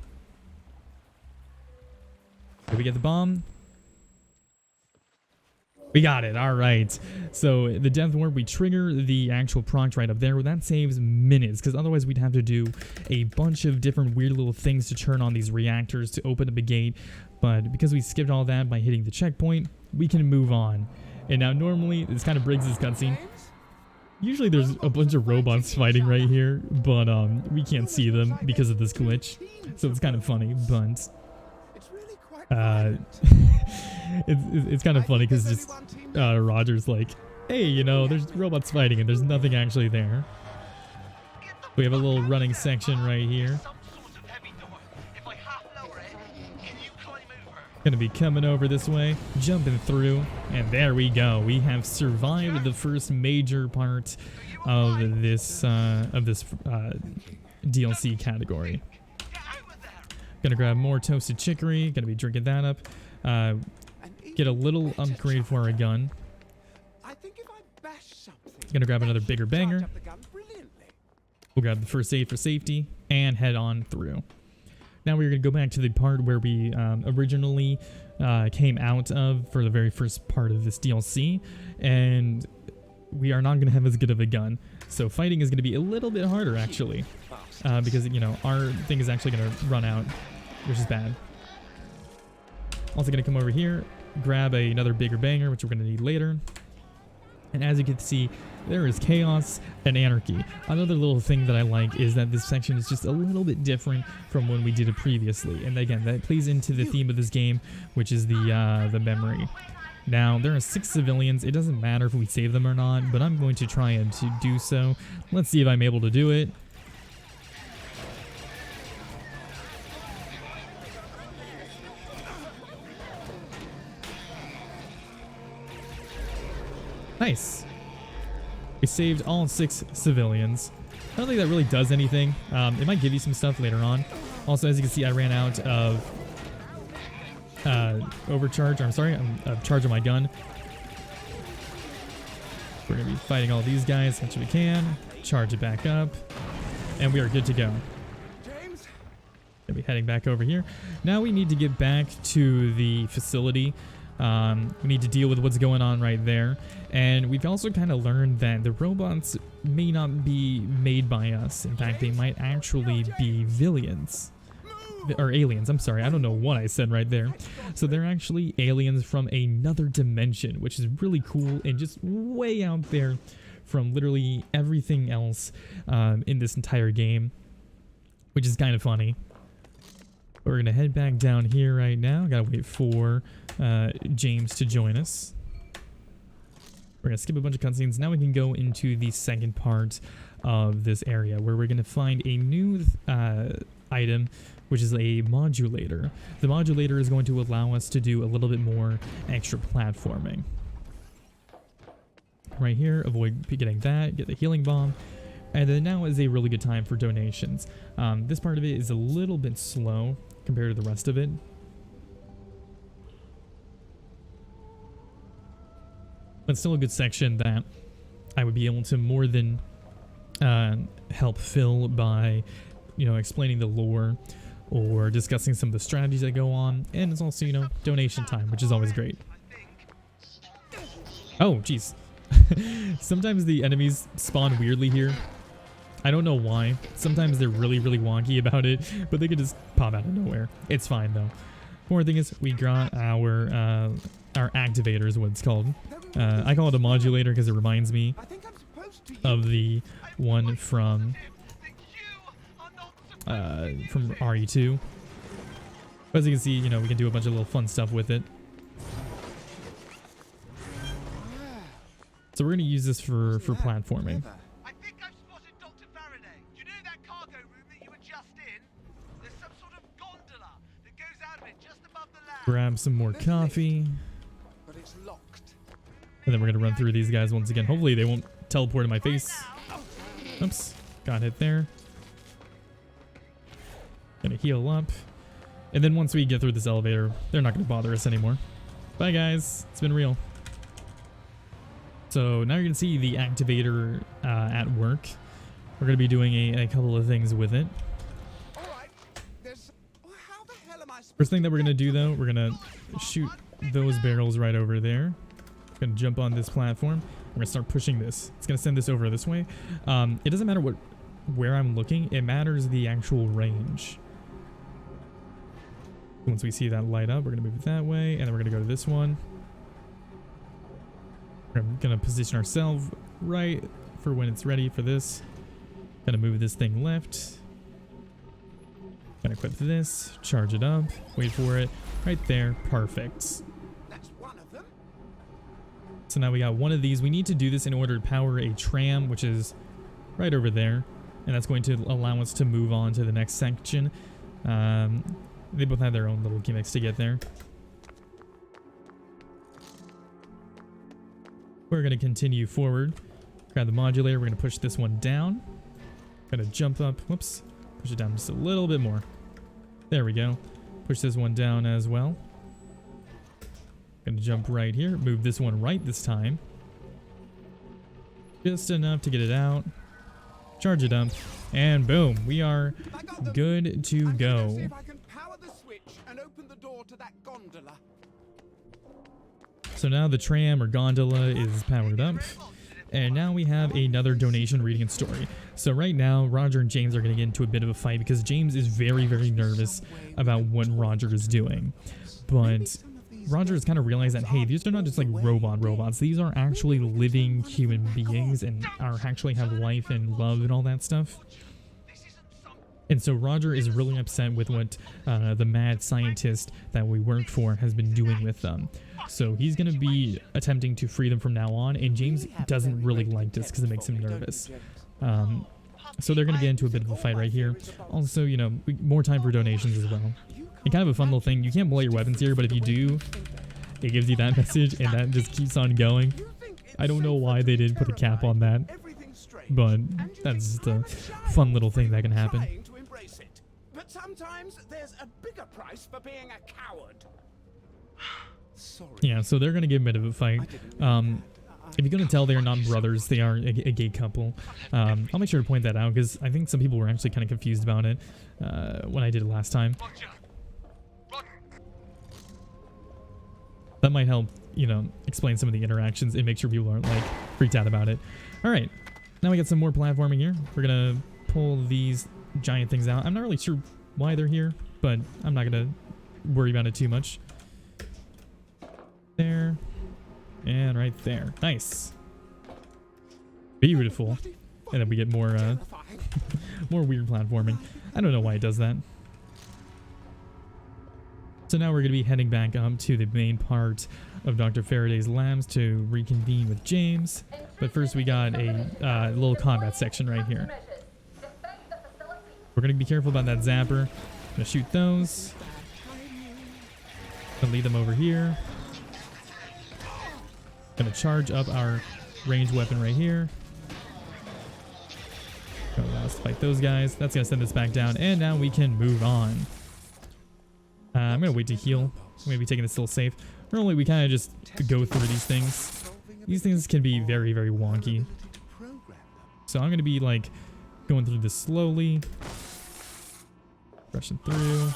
Did we get the bomb? We got it. All right. So the death warp, we trigger the actual proc right up there. That saves minutes because otherwise we'd have to do a bunch of different weird little things to turn on these reactors to open up a gate. But because we skipped all that by hitting the checkpoint, we can move on. And now normally this kind of breaks this cutscene. Usually there's a bunch of robots fighting right here, but we can't see them because of this glitch. So it's kind of funny, but it's kind of funny because just Roger's like, hey, you know, there's robots fighting and there's nothing actually there. We have a little running section right here. Gonna be coming over this way, jumping through, and there we go. We have survived the first major part of this DLC category. Gonna grab more toasted chicory. Gonna be drinking that up. Get a little upgrade for our gun. I think if I bash something, Gonna grab another bigger charge banger. up the gun brilliantly. We'll grab the first aid for safety and head on through. Now we're going to go back to the part where we originally came out of for the very first part of this DLC, and we are not going to have as good of a gun. So fighting is going to be a little bit harder, actually, because, you know, our thing is actually going to run out, which is bad. Also going to come over here, grab another bigger banger, which we're going to need later. And as you can see, there is chaos and anarchy. Another little thing that I like is that this section is just a little bit different from when we did it previously. And again, that plays into the theme of this game, which is the memory. Now, there are 6 civilians. It doesn't matter if we save them or not, but I'm going to try and to do so. Let's see if I'm able to do it. Nice. We saved all 6 civilians. I don't think that really does anything. It might give you some stuff later on. Also, as you can see, I ran out of overcharge. I'm sorry, of charge on my gun. We're going to be fighting all these guys as much as we can. Charge it back up. And we are good to go. James? Gonna be heading back over here. Now we need to get back to the facility. We need to deal with what's going on right there. And we've also kind of learned that the robots may not be made by us. In fact, they might actually be villains. Or aliens, I'm sorry. I don't know what I said right there. So they're actually aliens from another dimension, which is really cool and just way out there from literally everything else in this entire game, which is kind of funny. We're going to head back down here right now. Gotta wait for James to join us. We're going to skip a bunch of cutscenes. Now we can go into the second part of this area where we're going to find a new item, which is a modulator. The modulator is going to allow us to do a little bit more extra platforming. Right here, avoid getting that, get the healing bomb. And then now is a really good time for donations. This part of it is a little bit slow compared to the rest of it. But still a good section that I would be able to more than help fill by, you know, explaining the lore or discussing some of the strategies that go on. And it's also, you know, donation time, which is always great. Oh, jeez. Sometimes the enemies spawn weirdly here. I don't know why. Sometimes they're really, really wonky about it, but they could just pop out of nowhere. It's fine though. One more thing is we got our activator is what it's called. I call it a modulator because it reminds me of the one from RE2. But as you can see, you know, we can do a bunch of little fun stuff with it. So we're going to use this for platforming. I think I've spotted Dr. Faraday. Do you know that cargo room that you were just in? There's some sort of gondola that goes out of it just above the lab. Grab some more coffee. But it's locked. And then we're going to run through these guys once again. Hopefully they won't teleport in my face. Oops. Got hit there. Gonna heal up. And then once we get through this elevator, they're not going to bother us anymore. Bye guys. It's been real. So now you're going to see the activator at work. We're going to be doing a couple of things with it. All right. How the hell am I First thing that we're going to do though, we're going to shoot those barrels right over there. Going to jump on this platform. We're going to start pushing this. It's going to send this over this way. It doesn't matter where I'm looking. It matters the actual range. Once we see that light up, we're going to move it that way. And then we're going to go to this one. We're going to position ourselves right for when it's ready for this. Going to move this thing left. Going to equip this. Charge it up. Wait for it. Right there. Perfect. That's one of them. So now we got one of these. We need to do this in order to power a tram, which is right over there. And that's going to allow us to move on to the next section. They both have their own little gimmicks to get there. We're going to continue forward. Grab the modulator. We're going to push this one down. Going to jump up. Whoops. Push it down just a little bit more. There we go. Push this one down as well. Going to jump right here. Move this one right this time. Just enough to get it out. Charge it up. And boom. We are good to go. See if I can power the switch and open the door to that gondola. So now the tram or gondola is powered up. And now we have another donation reading and story. So right now, Roger and James are going to get into a bit of a fight because James is very, very nervous about what Roger is doing. But Roger has kind of realized that, hey, these are not just like robots. These are actually living human beings and are actually have life and love and all that stuff. And so Roger is really upset with what the mad scientist that we work for has been doing with them. So he's going to be attempting to free them from now on, and James doesn't really like this because it makes him nervous. So they're going to get into a bit of a fight right here. Also, you know, more time for donations as well. And kind of a fun little thing, you can't blow your weapons here, but if you do, it gives you that message, and that just keeps on going. I don't know why they didn't put a cap on that, but that's just a fun little thing that can happen. But sometimes there's a bigger price for being a coward. Sorry. Yeah, so they're going to get a bit of a fight. If you're going to tell, they're not brothers. They are a gay couple. I'll make sure to point that out because I think some people were actually kind of confused about it when I did it last time. That might help, you know, explain some of the interactions and make sure people aren't, like, freaked out about it. All right. Now we got some more platforming here. We're going to pull these giant things out. I'm not really sure why they're here, but I'm not going to worry about it too much. There. And right there. Nice. Beautiful. And then we get more more weird platforming. I don't know why it does that. So now we're going to be heading back up to the main part of Dr. Faraday's labs to reconvene with James. But first we got a little combat section right here. We're going to be careful about that zapper. Going to shoot those. Going to lead them over here. Going to charge up our ranged weapon right here. Going to allow us to fight those guys. That's going to send us back down. And now we can move on. I'm going to wait to heal. I'm going to be taking this still safe. Normally we kind of just go through these things. These things can be very, very wonky. So I'm going to be like going through this slowly. Rushing through.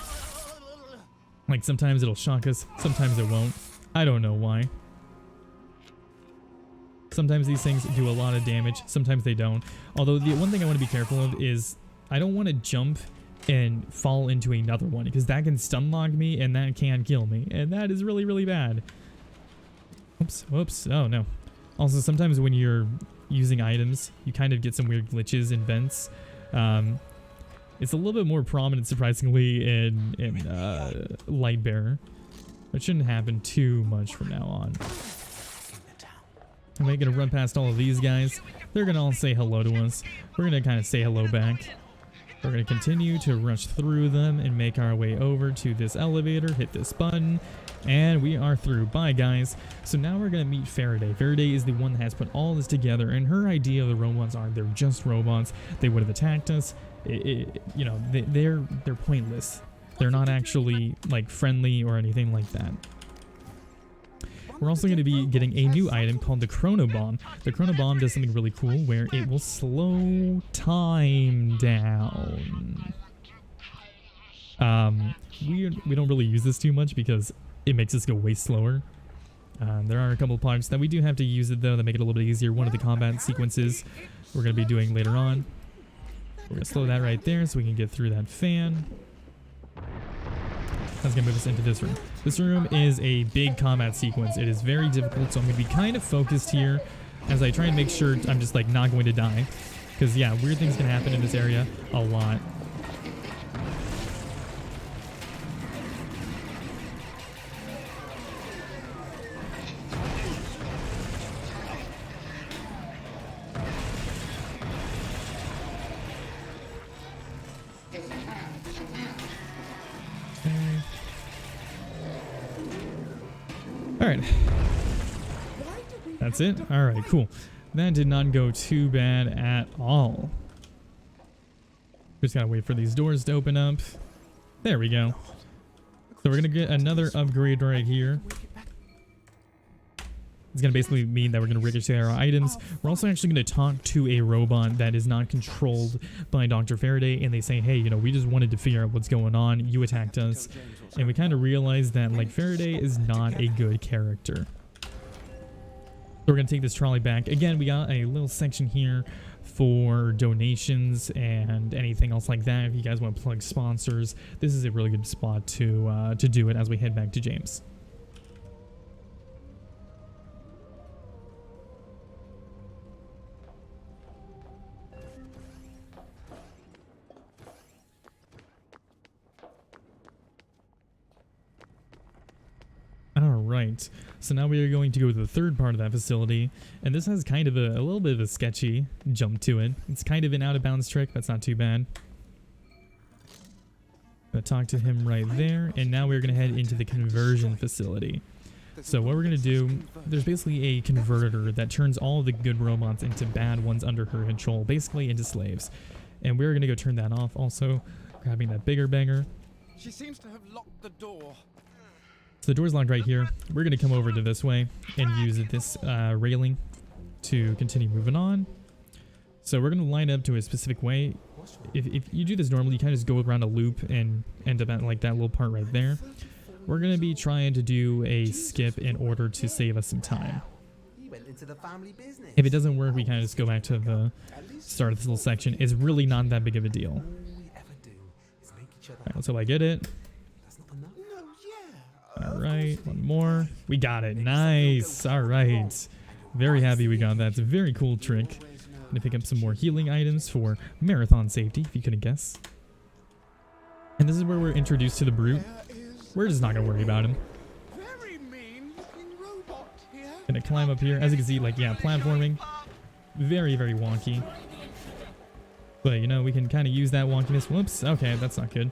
Like sometimes it'll shock us. Sometimes it won't. I don't know why. Sometimes these things do a lot of damage. Sometimes they don't. Although the one thing I want to be careful of is I don't want to jump and fall into another one because that can stun lock me and that can kill me. And that is really, really bad. Oops. Whoops. Oh, no. Also, sometimes when you're using items, you kind of get some weird glitches and vents. It's a little bit more prominent, surprisingly, in Lightbearer. It shouldn't happen too much from now on. I'm going to run past all of these guys. They're going to all say hello to us. We're going to kind of say hello back. We're going to continue to rush through them and make our way over to this elevator, hit this button, and we are through. Bye, guys. So now we're going to meet Faraday. Faraday is the one that has put all this together, and her idea of the robots are they're just robots. They would have attacked us. You know, they're pointless. They're not actually, like, friendly or anything like that. We're also going to be getting a new item called the Chrono Bomb. The Chrono Bomb does something really cool where it will slow time down. We don't really use this too much because it makes us go way slower. There are a couple of parts that we do have to use it though that make it a little bit easier. One of the combat sequences we're going to be doing later on. We're going to slow that right there so we can get through that fan. That's going to move us into this room. This room is a big combat sequence. It is very difficult, so I'm going to be kind of focused here as I try and make sure I'm just like not going to die. Because yeah, weird things can happen in this area a lot. Why do we That's it? Alright, cool. That did not go too bad at all. Just gotta wait for these doors to open up. There we go. So we're gonna get another upgrade right here. It's gonna basically mean that we're gonna ricochet our items. We're also actually gonna talk to a robot that is not controlled by Dr. Faraday, and they say, hey, you know, we just wanted to figure out what's going on. You attacked us. And we kind of realized that, like, Faraday is not a good character. So we're gonna take this trolley back. Again, we got a little section here for donations and anything else like that. If you guys want to plug sponsors, this is a really good spot to do it as we head back to James. Alright, so now we are going to go to the third part of that facility, and this has kind of a little bit of a sketchy jump to it. It's kind of an out of bounds trick, that's not too bad. Gonna talk to him right there, and now we're gonna head into the conversion facility. So what we're gonna do, there's basically a converter that turns all the good robots into bad ones under her control, basically into slaves. And we're gonna go turn that off, also grabbing that bigger banger. She seems to have locked the door. So the door's locked right here. We're going to come over to this way and use this railing to continue moving on. So we're going to line up to a specific way. If you do this normally, you kind of just go around a loop and end up at like that little part right there. We're going to be trying to do a skip in order to save us some time. If it doesn't work, we kind of just go back to the start of this little section. It's really not that big of a deal. Alright, so I get it. Alright, one more. We got it. Nice. Alright. Very happy we got that. It's a very cool trick. I'm gonna pick up some more healing items for marathon safety, if you couldn't guess. And this is where we're introduced to the brute. We're just not gonna worry about him. Gonna climb up here. As you can see, like, yeah, platforming. Very, very wonky. But, you know, we can kind of use that wonkiness. Whoops. Okay, that's not good.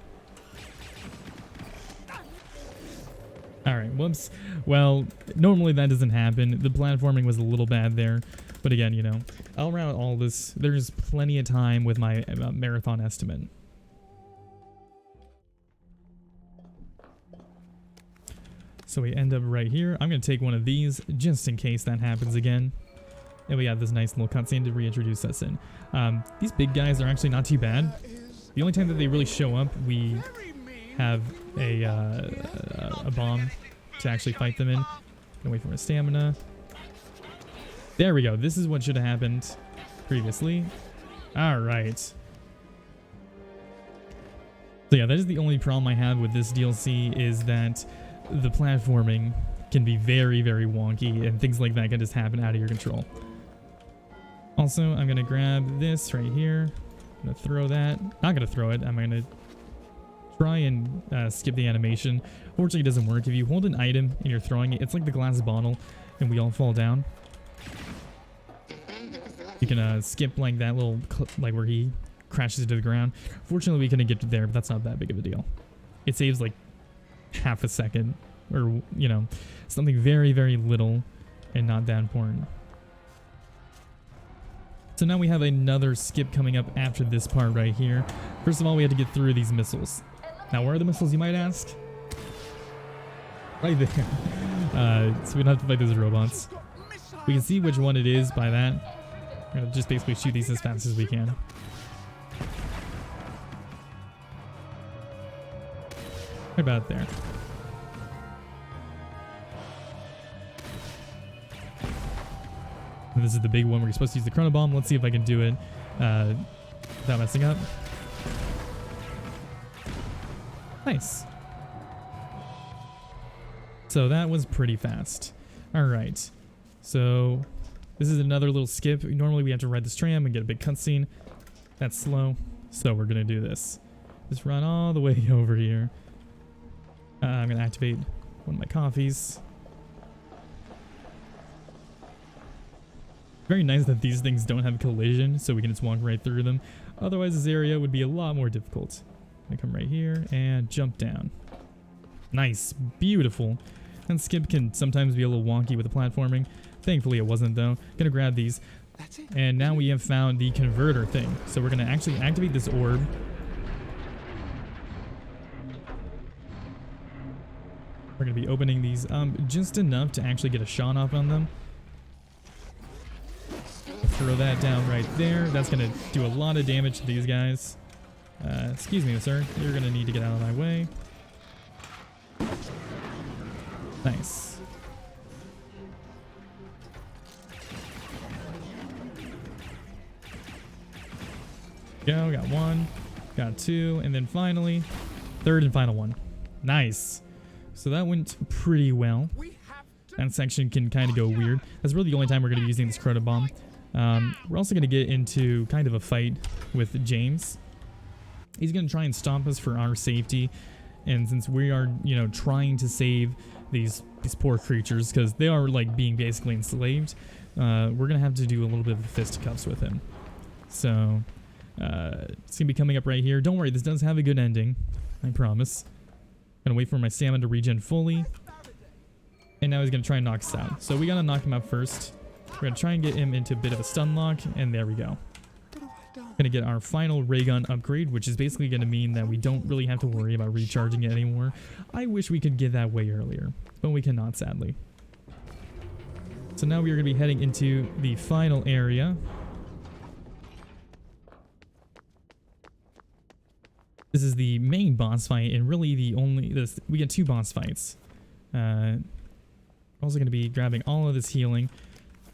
Alright, whoops. Well, normally that doesn't happen. The platforming was a little bad there. But again, you know, I'll route all this. There's plenty of time with my marathon estimate. So we end up right here. I'm going to take one of these just in case that happens again. And we have this nice little cutscene to reintroduce us in. These big guys are actually not too bad. The only time that they really show up, we have a bomb to actually fight them in. Gonna wait for my stamina. There we go. This is what should have happened previously. Alright. So yeah, that is the only problem I have with this DLC, is that the platforming can be very, very wonky, and things like that can just happen out of your control. Also, I'm going to grab this right here. I'm going to throw that. Not going to throw it. I'm going to try and skip the animation. Fortunately, it doesn't work. If you hold an item and you're throwing it, it's like the glass bottle, and we all fall down. You can skip like that little, like where he crashes to the ground. Fortunately, we couldn't get to there, but that's not that big of a deal. It saves like half a second, or, you know, something very, very little and not that important. So now we have another skip coming up after this part right here. First of all, we had to get through these missiles. Now, where are the missiles, you might ask? Right there. So we don't have to fight those robots. We can see which one it is by that. We're gonna just basically shoot these as fast as we can. Right about there. And this is the big one where you're supposed to use the chrono bomb. Let's see if I can do it without messing up. Nice. So that was pretty fast. Alright. So this is another little skip. Normally we have to ride this tram and get a big cutscene. That's slow. So we're going to do this. Just run all the way over here. I'm going to activate one of my coffees. Very nice that these things don't have collision, so we can just walk right through them. Otherwise, this area would be a lot more difficult. I'm gonna come right here and jump down. Nice. Beautiful. And skip can sometimes be a little wonky with the platforming. Thankfully it wasn't though. Gonna grab these. That's it. And now we have found the converter thing. So we're gonna actually activate this orb. We're gonna be opening these just enough to actually get a shot off on them. Throw that down right there. That's gonna do a lot of damage to these guys. Excuse me, sir. You're gonna need to get out of my way. Nice. Go, got one, got two, and then finally, third and final one. Nice. So that went pretty well. That section can kind of go weird. That's really the only time we're going to be using this Chrono Bomb. We're also going to get into kind of a fight with James. He's going to try and stop us for our safety. And since we are, you know, trying to save these poor creatures, because they are like being basically enslaved, we're going to have to do a little bit of fisticuffs with him. So it's going to be coming up right here. Don't worry, this does have a good ending. I promise. Gonna wait for my stamina to regen fully. And now he's gonna try and knock us out. So we gotta knock him out first. We're gonna try and get him into a bit of a stun lock, and there we go. Gonna get our final ray gun upgrade, which is basically gonna mean that we don't really have to worry about recharging it anymore. I wish we could get that way earlier, but we cannot, sadly. So now we are gonna be heading into the final area. This is the main boss fight, and really the only we get two boss fights. Also going to be grabbing all of this healing.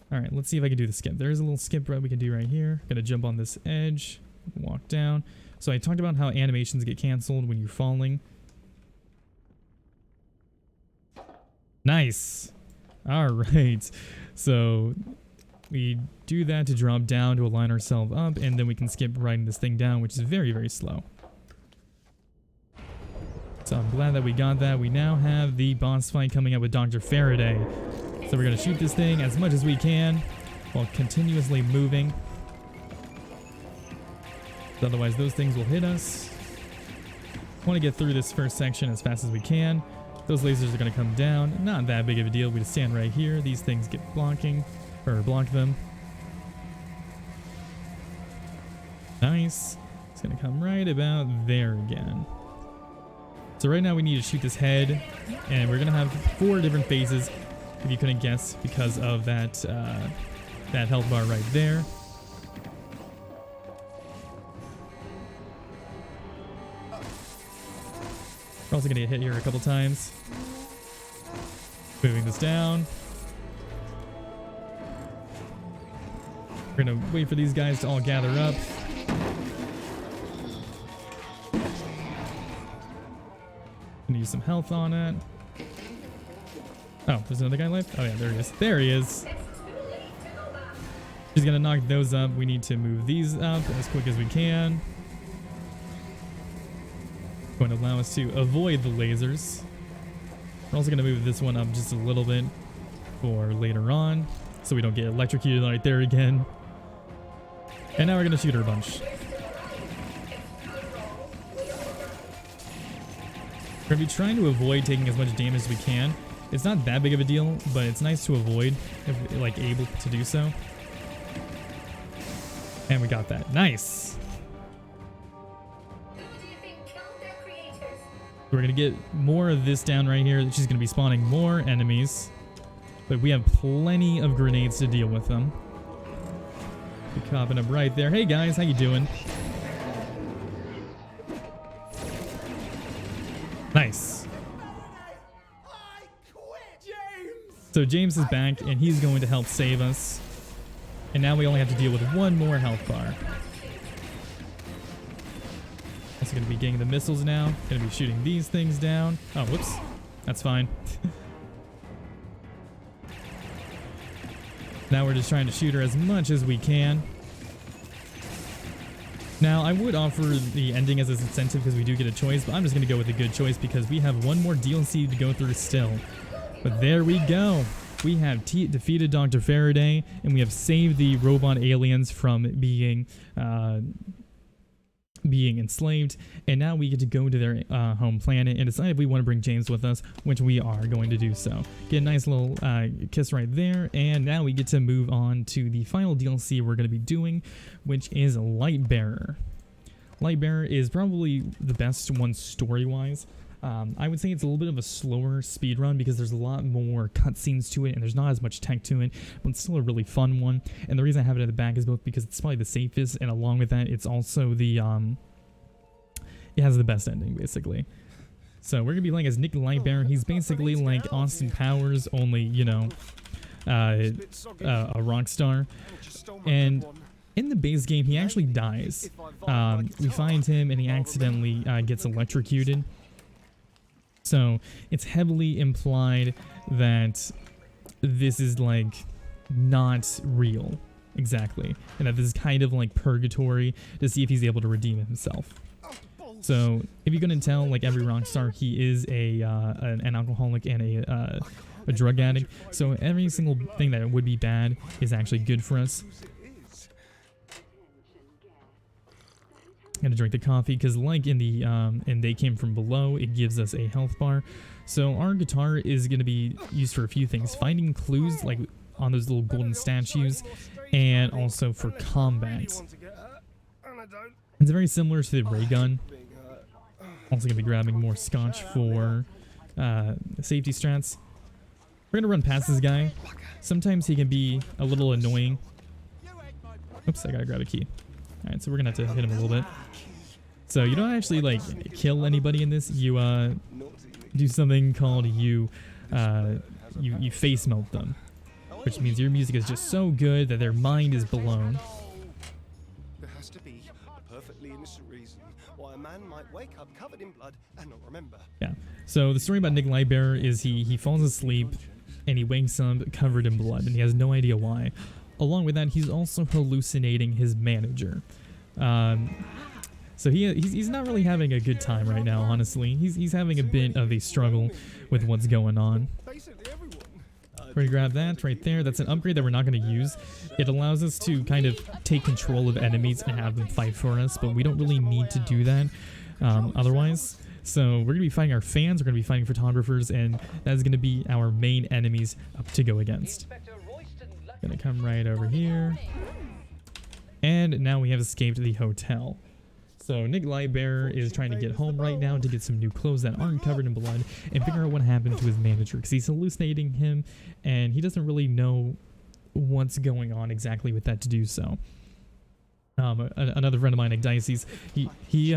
All right, let's see if I can do the skip. There's a little skip we can do right here. Gonna jump on this edge, walk down. So I talked about how animations get canceled when you're falling. Nice. All right. So we do that to drop down to align ourselves up, and then we can skip riding this thing down, which is very, very slow. So I'm glad that we got that. We now have the boss fight coming up with Dr. Faraday. So we're going to shoot this thing as much as we can while continuously moving. Otherwise those things will hit us. Want to get through this first section as fast as we can. Those lasers are going to come down. Not that big of a deal. We just stand right here. These things get blocking, or block them. Nice. It's going to come right about there again. So right now we need to shoot this head, and we're gonna have 4 different phases, if you couldn't guess, because of that that health bar right there. We're also gonna get hit here a couple times. Moving this down. We're gonna wait for these guys to all gather up. Gonna use some health on it. Oh, there's another guy left? Oh yeah, there he is. There he is. He's gonna knock those up. We need to move these up as quick as we can. Going to allow us to avoid the lasers. We're also gonna move this one up just a little bit for later on, so we don't get electrocuted right there again. And now we're gonna shoot her a bunch. We're going to be trying to avoid taking as much damage as we can. It's not that big of a deal, but it's nice to avoid if like able to do so. And we got that. Nice. We're going to get more of this down right here. She's going to be spawning more enemies. But we have plenty of grenades to deal with them. Be popping up right there. Hey guys, how you doing? Nice. So James is back, and he's going to help save us. And now we only have to deal with one more health bar. Also going to be getting the missiles now. Going to be shooting these things down. Oh, whoops. That's fine. Now we're just trying to shoot her as much as we can. Now, I would offer the ending as an incentive because we do get a choice, but I'm just going to go with a good choice because we have one more DLC to go through still. But there we go. We have defeated Dr. Faraday, and we have saved the robot aliens from being being enslaved, and now we get to go to their home planet and decide if we want to bring James with us, which we are going to do so. Get a nice little kiss right there, and now we get to move on to the final DLC we're going to be doing, which is Lightbearer. Lightbearer is probably the best one story-wise. I would say it's a little bit of a slower speed run because there's a lot more cutscenes to it and there's not as much tech to it, but it's still a really fun one. And the reason I have it at the back is both because it's probably the safest, and along with that, it's also the it has the best ending basically. So we're gonna be playing as Nick Lightbearer. He's basically like Austin Powers, only you know, a rock star. And in the base game, he actually dies. We find him and he accidentally gets electrocuted. So it's heavily implied that this is like not real, exactly, and that this is kind of like purgatory to see if he's able to redeem himself. So if you couldn't tell, like every rock star, he is an alcoholic and a drug addict. So every single thing that would be bad is actually good for us. Gonna drink the coffee because, like in the and They Came From Below, it gives us a health bar. So our guitar is gonna be used for a few things: finding clues like on those little golden statues, and also for combat. It's very similar to the ray gun. Also gonna be grabbing more scotch for safety strats. We're gonna run past this guy. Sometimes he can be a little annoying. Oops, I gotta grab a key. Alright, so we're gonna have to hit him a little bit. So you don't actually like kill anybody in this. You do something called you face melt them, which means your music is just so good that their mind is blown. There has to be a perfectly innocent reason why a man might wake up covered in blood and not remember. Yeah. So the story about Nick Lightbearer is he falls asleep and he wakes up covered in blood and he has no idea why. Along with that, he's also hallucinating his manager. So he's not really having a good time right now, honestly. He's having a bit of a struggle with what's going on. We're gonna grab that right there. That's an upgrade that we're not gonna use. It allows us to kind of take control of enemies and have them fight for us, but we don't really need to do that otherwise. So we're gonna be fighting our fans, we're gonna be fighting photographers, and that's gonna be our main enemies up to go against. Gonna come right over here. And now we have escaped the hotel. So Nick Lightbearer is trying to get home right now to get some new clothes that aren't covered in blood and figure out what happened to his manager, because he's hallucinating him and he doesn't really know what's going on exactly with that to do so. Another friend of mine, Nick Dices, he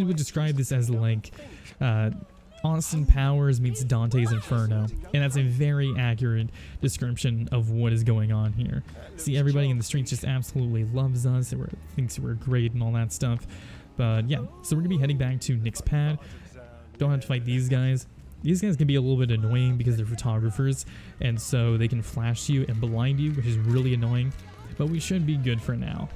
would describe this as like Austin Powers meets Dante's Inferno, and that's a very accurate description of what is going on here. See, everybody in the streets just absolutely loves us, thinks we're great and all that stuff. But yeah, so we're gonna be heading back to Nick's pad. Don't have to fight these guys. These guys can be a little bit annoying because they're photographers, and so they can flash you and blind you, which is really annoying. But we should be good for now.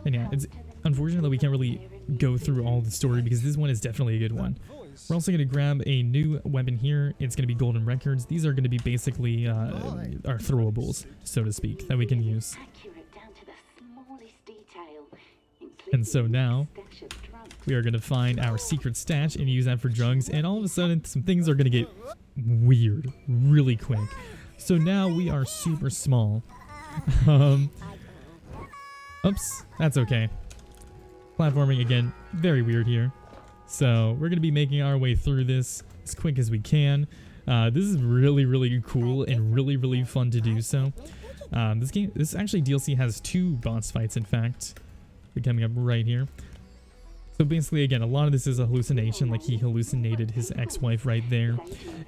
And yeah, it's unfortunate that we can't really go through all the story because this one is definitely a good one. We're also going to grab a new weapon here. It's going to be golden records. These are going to be basically our throwables, so to speak, that we can use. And so now we are going to find our secret stash and use that for drugs, and all of a sudden some things are going to get weird really quick. So now we are super small. Oops, that's okay. Platforming again, very weird here. So we're going to be making our way through this as quick as we can. This is really cool and really fun to do so. This actually DLC has 2 boss fights, in fact. They're coming up right here. So basically, again, a lot of this is a hallucination, like he hallucinated his ex-wife right there,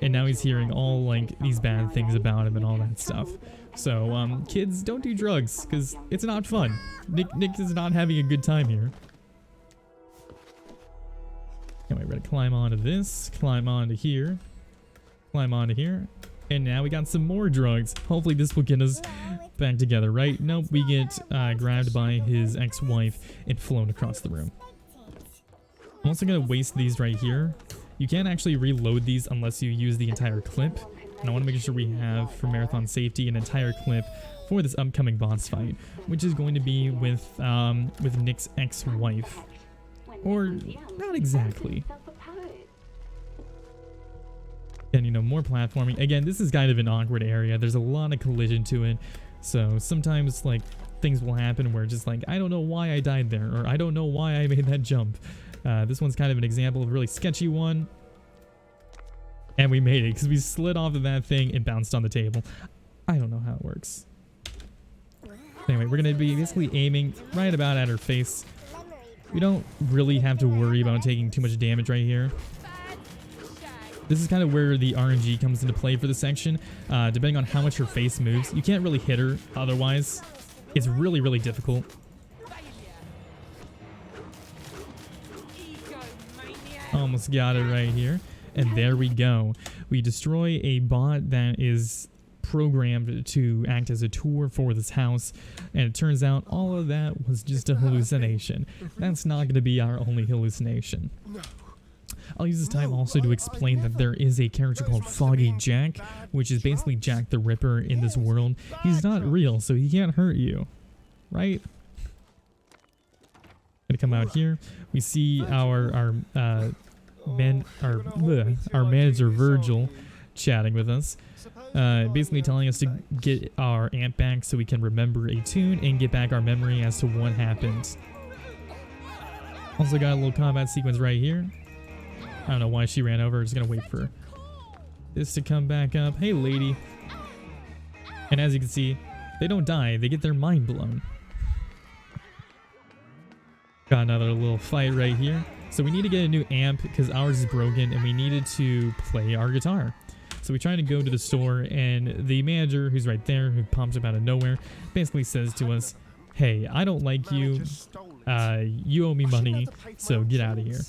and now he's hearing all like these bad things about him and all that stuff. So kids, don't do drugs because it's not fun. Nick is not having a good time here. Anyway, we're gonna climb onto this, climb onto here, climb onto here, and now we got some more drugs. Hopefully this will get us back together, right? Nope, we get grabbed by his ex-wife and flown across the room. I'm also gonna waste these right here. You can't actually reload these unless you use the entire clip, And I want to make sure we have, for marathon safety, an entire clip for this upcoming boss fight, which is going to be with Nick's ex-wife. Or not exactly. And you know, more platforming. Again, this is kind of an awkward area. There's a lot of collision to it. So sometimes like things will happen where just like, I don't know why I died there, or I don't know why I made that jump. This one's kind of an example of a really sketchy one. And we made it because we slid off of that thing and bounced on the table. I don't know how it works. Anyway, we're going to be basically aiming right about at her face. We don't really have to worry about taking too much damage right here. This is kind of where the RNG comes into play for this section. Depending on how much her face moves, you can't really hit her otherwise. It's really, really difficult. Almost got it right here. And there we go. We destroy a bot that is programmed to act as a tour for this house. And it turns out all of that was just a hallucination. That's not going to be our only hallucination. I'll use this time also to explain that there is a character called Foggy Jack, which is basically Jack the Ripper in this world. He's not real, so he can't hurt you. Right? Gonna come out here. We see our manager Virgil chatting with us, basically telling us to get our amp back so we can remember a tune and get back our memory as to what happened. Also got a little combat sequence right here. I don't know why she ran over. Just gonna wait for this to come back up. Hey lady. And as you can see, they don't die, they get their mind blown. Got another little fight right here. So we need to get a new amp because ours is broken and we needed to play our guitar. So we try to go to the store and the manager, who's right there, who pops up out of nowhere, basically says to us, hey, I don't like you. You owe me money, so get out of here.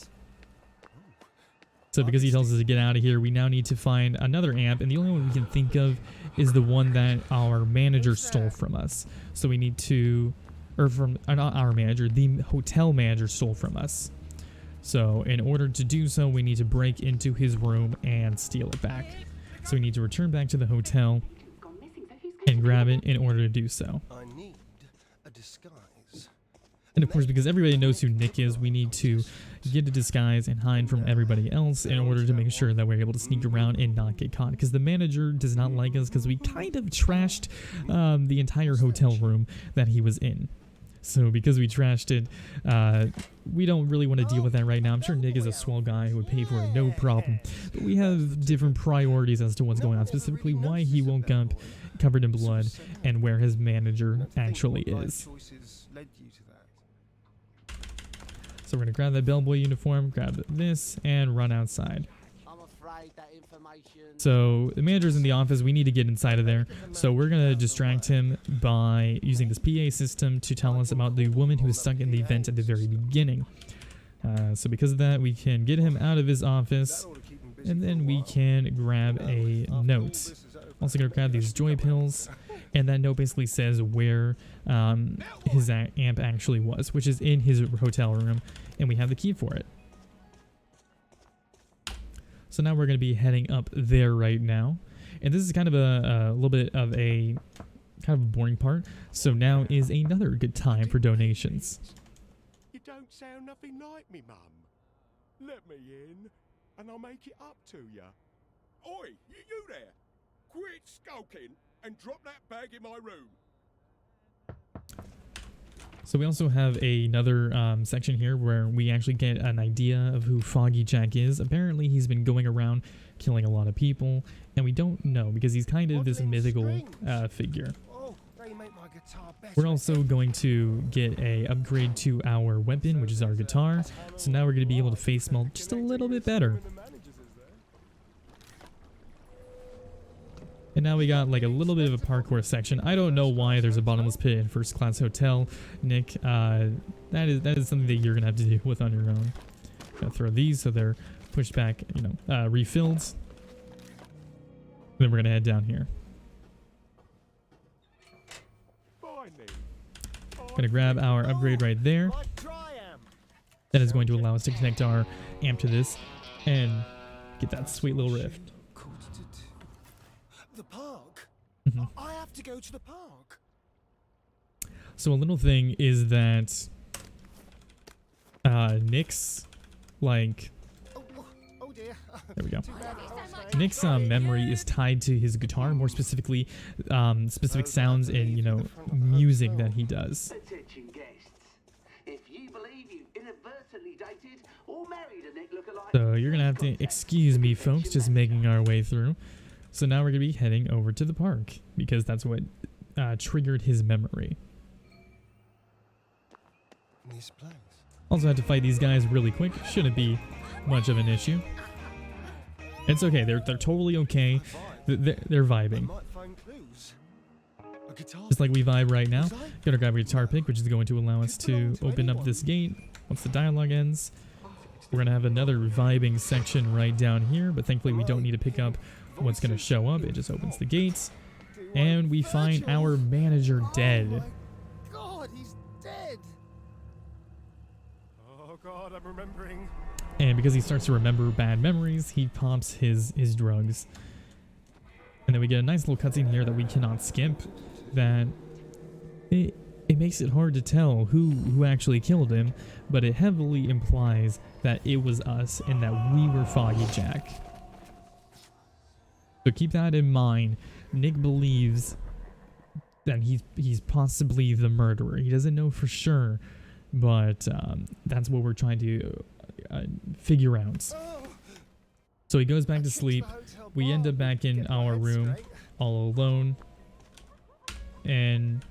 So because he tells us to get out of here, we now need to find another amp, and the only one we can think of is the one that our manager stole from us. So we need to, or from, not our manager, the hotel manager stole from us. So in order to do so, we need to break into his room and steal it back. So we need to return back to the hotel and grab it in order to do so. I need a disguise. And of course, because everybody knows who Nick is, we need to get a disguise and hide from everybody else in order to make sure that we're able to sneak around and not get caught. Because the manager does not like us because we kind of trashed the entire hotel room that he was in. So because we trashed it, we don't really want to deal with that right now. I'm sure Nick is a swell guy who would pay for it, no problem. But we have different priorities as to what's going on, specifically why he woke up covered in blood and where his manager actually is. So we're going to grab that bellboy uniform, grab this, and run outside. So the manager's in the office. We need to get inside of there. So we're going to distract him by using this PA system to tell us about the woman who was stuck in the vent at the very beginning. So because of that, we can get him out of his office, and then we can grab a note. Also going to grab these joy pills, and that note basically says where his amp actually was, which is in his hotel room, and we have the key for it. So now we're going to be heading up there right now. And this is kind of a little bit of a kind of a boring part. So now is another good time for donations. You don't sound nothing like me, Mum. Let me in, and I'll make it up to you. Oi, you there! Quit skulking and drop that bag in my room. So we also have another section here where we actually get an idea of who Foggy Jack is. Apparently he's been going around killing a lot of people, and we don't know because he's kind of this mythical figure. We're also going to get a upgrade to our weapon, which is our guitar. So now we're going to be able to face melt just a little bit better. And now we got like a little bit of a parkour section. I don't know why there's a bottomless pit in First Class Hotel, Nick. That is something that you're gonna have to deal with on your own. Gotta throw these so they're pushed back, you know, refilled. Then we're gonna head down here. Gonna grab our upgrade right there. That is going to allow us to connect our amp to this and get that sweet little riff. I have to go to the park. So a little thing is that Nick's like, Oh dear. there we go. Too bad. Nick's memory is tied to his guitar, more specifically specific sounds and, you know, music that he does. Attention guests. If you believe you inadvertently dated or married a Nick lookalike, So you're gonna have to excuse me, folks, just making our way through. So now we're gonna be heading over to the park because that's what triggered his memory. This place. Also had to fight these guys really quick. Shouldn't be much of an issue. It's okay. They're totally okay. They're vibing. Might find clues. A guitar. Just like we vibe right now. Gotta grab a guitar pick, which is going to allow us to open up this gate once the dialogue ends. We're gonna have another vibing section right down here, but thankfully we don't need to pick up what's gonna show up. It just opens the gates, and we find our manager dead. Oh my God, he's dead. Oh God, I'm remembering. And because he starts to remember bad memories, he pops his drugs. And then we get a nice little cutscene here that we cannot skip. That it makes it hard to tell who actually killed him, but it heavily implies that it was us and that we were Foggy Jack. So keep that in mind. Nick believes that he's possibly the murderer. He doesn't know for sure, but that's what we're trying to figure out. So he goes back to sleep. We end up back in our room all alone, and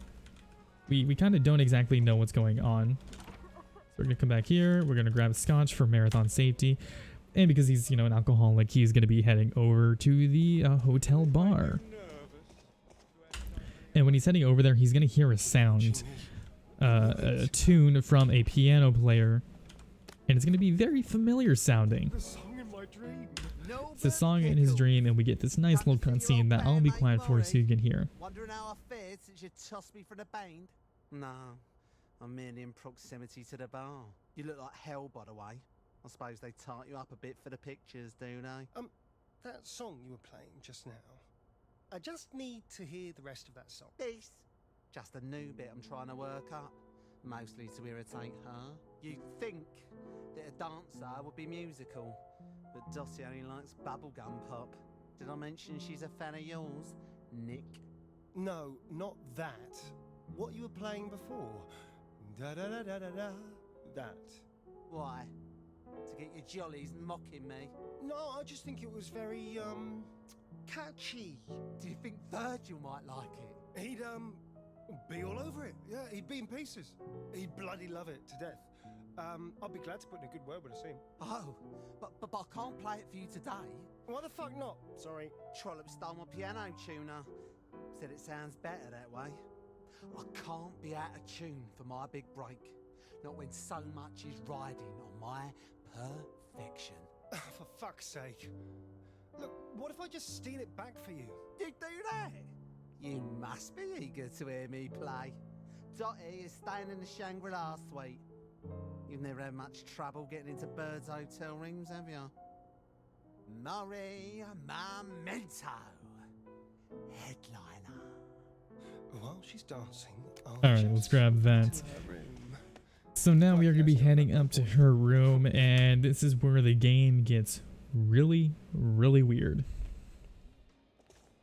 we kind of don't exactly know what's going on. So we're gonna come back here. We're gonna grab scotch for marathon safety, and because he's, you know, an alcoholic, he's gonna be heading over to the hotel bar. And when he's heading over there, he's gonna hear a sound, a tune from a piano player, and it's gonna be very familiar sounding. The song in my dream. It's a song in his dream, and we get this nice little cutscene that I'll be quiet for so you can hear. Wondering how I fared since you tossed me from the band? No, I'm merely in proximity to the bar. You look like hell, by the way. I suppose they tart you up a bit for the pictures, do they? That song you were playing just now. I just need to hear the rest of that song. This? Just a new bit I'm trying to work up. Mostly to irritate her. You'd think that a dancer would be musical, but Dottie only likes bubblegum pop. Did I mention she's a fan of yours, Nick? No, not that. What you were playing before. Da da da da da da. That. Why? To get your jollies mocking me? No, I just think it was very catchy. Do you think Virgil might like it? He'd be all over it. Yeah, he'd be in pieces. He'd bloody love it to death. I'll be glad to put in a good word when I see him. Oh, but I can't play it for you today. Why the fuck not? Sorry. Trollope stole my piano tuner. Said it sounds better that way. I can't be out of tune for my big break. Not when so much is riding on my perfection. For fuck's sake. Look, what if I just steal it back for you? You do that? You must be eager to hear me play. Dottie is staying in the Shangri-La suite. You've never had much trouble getting into Bird's hotel rooms, have you? Murray Memento. Headliner. While she's dancing, Alright, let's grab that. So now we are going to be heading up to her room, and this is where the game gets really, really weird.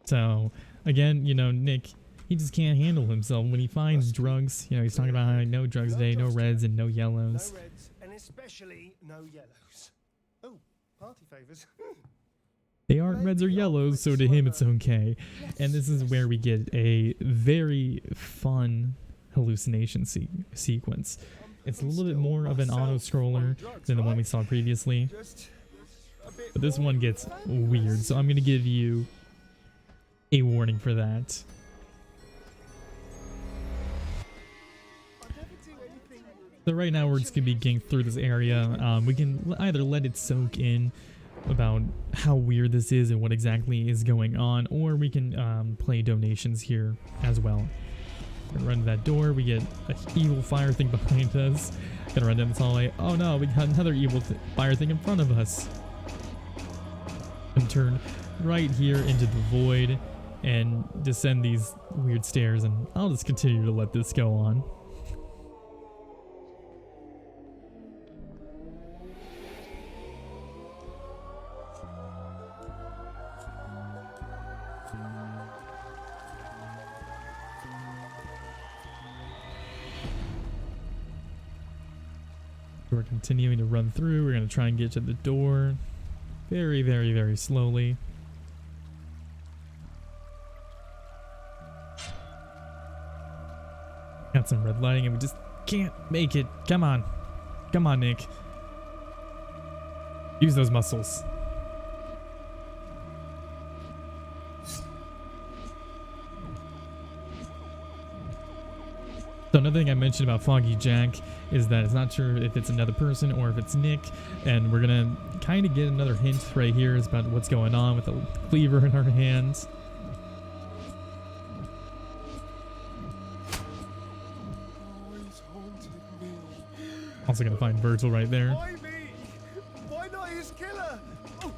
So, again, you know, Nick, he just can't handle himself when he finds drugs. You know, he's talking about how no drugs today, no reds and no yellows. No reds, and especially no yellows. Oh, party favors. They aren't reds or yellows, so to him it's okay. And this is where we get a very fun hallucination sequence. It's a little bit more of an auto-scroller than the one we saw previously. But this one gets weird, so I'm going to give you a warning for that. So right now we're just going to be getting through this area. We can either let it soak in about how weird this is and what exactly is going on, or we can play donations here as well. Gonna run to that door. We get an evil fire thing behind us. Gonna run down this hallway. Oh no, we got another evil fire thing in front of us. And turn right here into the void. and descend these weird stairs, and I'll just continue to let this go on. We're continuing to run through. We're going to try and get to the door very, very, very slowly. Got some red lighting and we just can't make it. Come on. Come on, Nick. Use those muscles. So another thing I mentioned about Foggy Jack is that it's not sure if it's another person or if it's Nick, and we're gonna kind of get another hint right here is about what's going on with the cleaver in our hands. Always haunted me. Also gonna find Virgil right there. Why me? Why not his killer? Oh,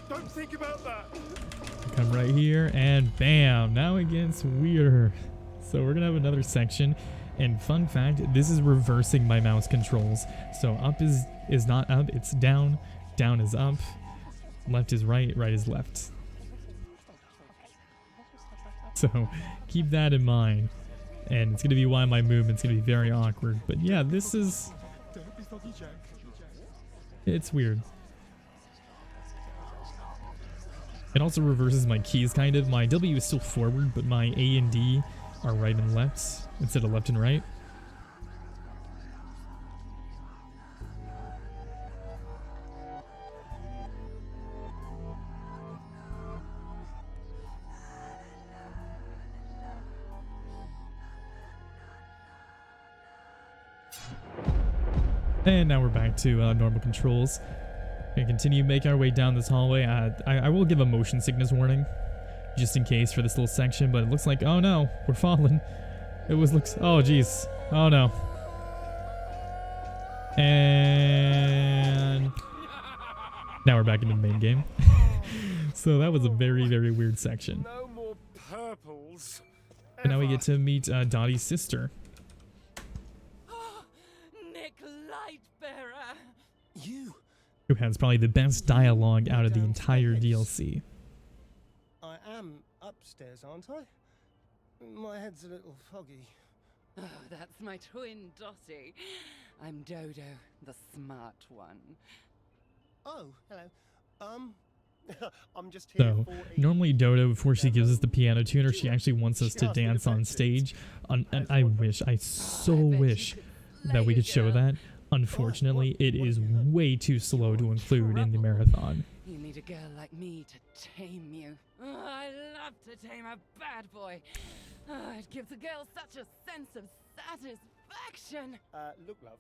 don't think about that. Come right here and bam, now it gets weirder. So we're gonna have another section. And fun fact, this is reversing my mouse controls. So up is not up, it's down, down is up, left is right, right is left. So keep that in mind. And it's going to be why my movement's going to be very awkward. But yeah, this is... it's weird. It also reverses my keys kind of. My W is still forward, but my A and D are right and left instead of left and right. And now we're back to normal controls. We continue making our way down this hallway. I will give a motion sickness warning, just in case for this little section, but it looks like, oh no, we're falling. It looks, oh geez, oh no. And now we're back into the main game. So that was a very, very weird section. No more purples. And now we get to meet Dottie's sister. Nick Lightbearer! You. Who has probably the best dialogue out of the entire DLC. I am upstairs, aren't I? My head's a little foggy. Oh, that's my twin Dottie. I'm Dodo, the smart one. Oh, hello. I'm just here So, for a... normally Dodo, before she gives us the piano tuner, she actually wants us to dance on stage. And I so wish that we could show that. Unfortunately, it is way too slow to include in the marathon. You need a girl like me to tame you. Oh, I love to tame a bad boy. Oh, it gives a girl such a sense of satisfaction. Look, love.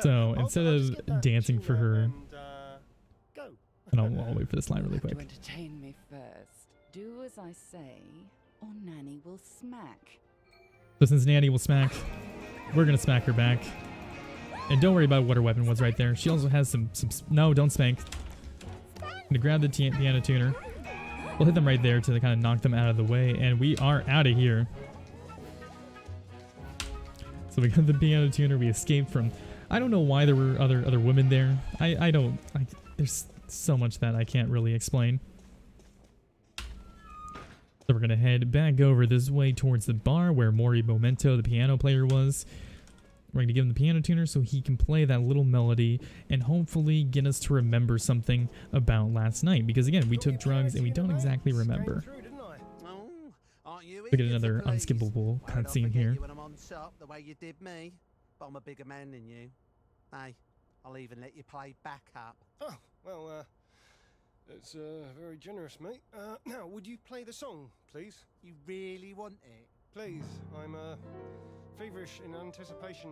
So, instead I'll just of get that dancing for tuner her... and, go. And I'll wait for this line really To quick. entertain me first. Do as I say, or Nanny will smack. So since Nanny will smack, we're gonna smack her back. And don't worry about what her weapon was right there. She also has some no, don't spank. I'm gonna grab the piano tuner. We'll hit them right there to kind of knock them out of the way, and we are out of here. So we got the piano tuner. We escaped from... I don't know why there were other women there. There's so much that I can't really explain. So we're gonna head back over this way towards the bar where Mori Momento, the piano player, was. We're gonna give him the piano tuner so he can play that little melody and hopefully get us to remember something about last night. Because again, we took drugs and we don't exactly remember. We get another unskippable cutscene here. When I'm on top the way you did me, but I'm a bigger man than you. Hey, I'll even let you play backup. Oh, well, it's very generous, mate. Now, would you play the song, please? You really want it? Please, I'm feverish in anticipation.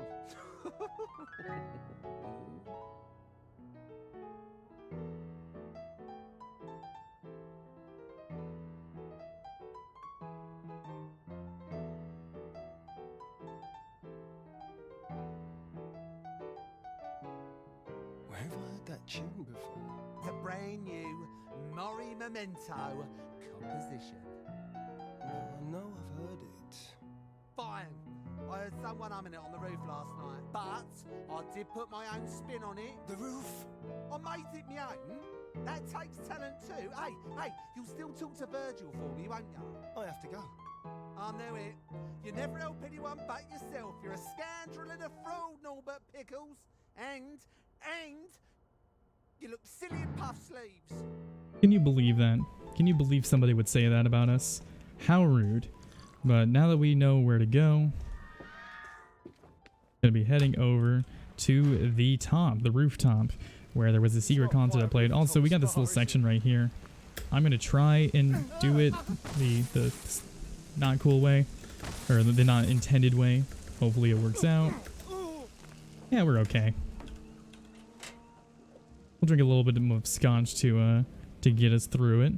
Where have I heard that tune before? The brand new Mori Memento composition. No, I've heard it. Fine. I heard someone humming it on the roof last night, but I did put my own spin on it. The roof? I made it my own. That takes talent too. Hey, you'll still talk to Virgil for me, won't you? I have to go. I knew it. You never help anyone but yourself. You're a scoundrel and a fraud, Norbert Pickles. And you look silly in puff sleeves. Can you believe that? Can you believe somebody would say that about us? How rude. But now that we know where to go, gonna be heading over to the top, the rooftop, where there was a secret concert I played. Also, we got this little section right here. I'm gonna try and do it the not cool way, or the not intended way. Hopefully it works out. Yeah, we're okay. We'll drink a little bit of scotch to get us through it.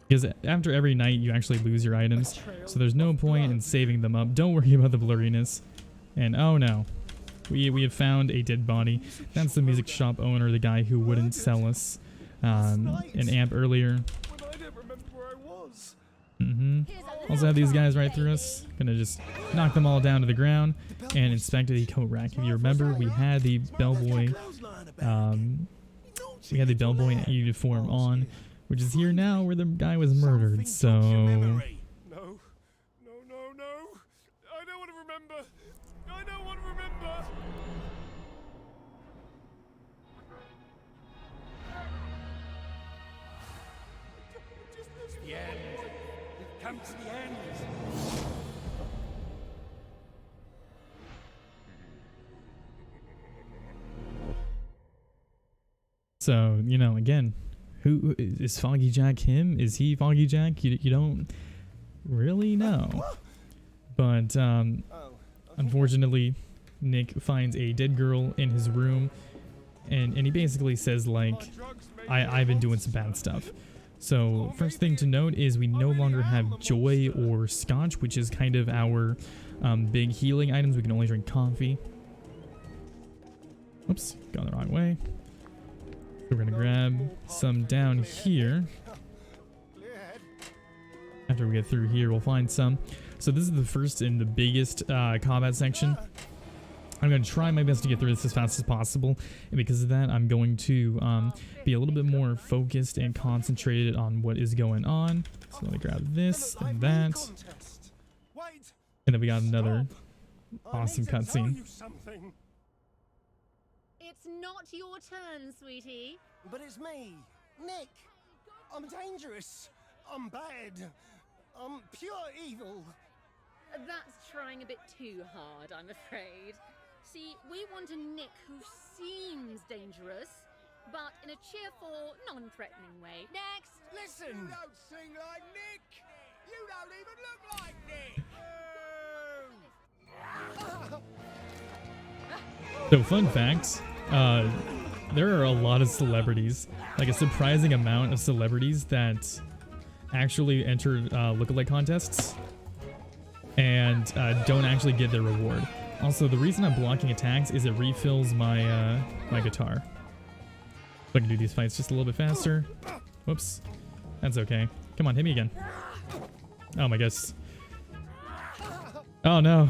Because after every night, you actually lose your items, so there's no point in saving them up. Don't worry about the blurriness. And oh no, we have found a dead body. That's the music shop owner, the guy who wouldn't sell us an amp earlier. Also have these guys right through us. Gonna just knock them all down to the ground and inspect the coat rack. If you remember, we had the bellboy, uniform on, which is here now where the guy was murdered. So No. I don't want to remember. I don't want to remember. The end. We've come to the end. So, you know, again, who is Foggy Jack him? Is he Foggy Jack? You don't really know. But unfortunately, Nick finds a dead girl in his room, and he basically says, like, I've been doing some bad stuff. So first thing to note is we no longer have joy or scotch, which is kind of our big healing items. We can only drink coffee. Oops, gone the wrong way. We're gonna grab some down here. After we get through here, we'll find some. So this is the first and the biggest combat section. I'm going to try my best to get through this as fast as possible, and because of that, I'm going to be a little bit more focused and concentrated on what is going on. So let me grab this and that. And then we got another awesome cutscene. It's not your turn, sweetie. But it's me, Nick. I'm dangerous. I'm bad. I'm pure evil. That's trying a bit too hard, I'm afraid. See, we want a Nick who seems dangerous, but in a cheerful, non-threatening way. Next! Listen! You don't sing like Nick! You don't even look like Nick! So fun fact, there are a lot of celebrities, like a surprising amount of celebrities that actually enter lookalike contests and don't actually get their reward. Also, the reason I'm blocking attacks is it refills my my guitar. So I can do these fights just a little bit faster. Whoops. That's okay. Come on, hit me again. Oh my gosh. Oh no.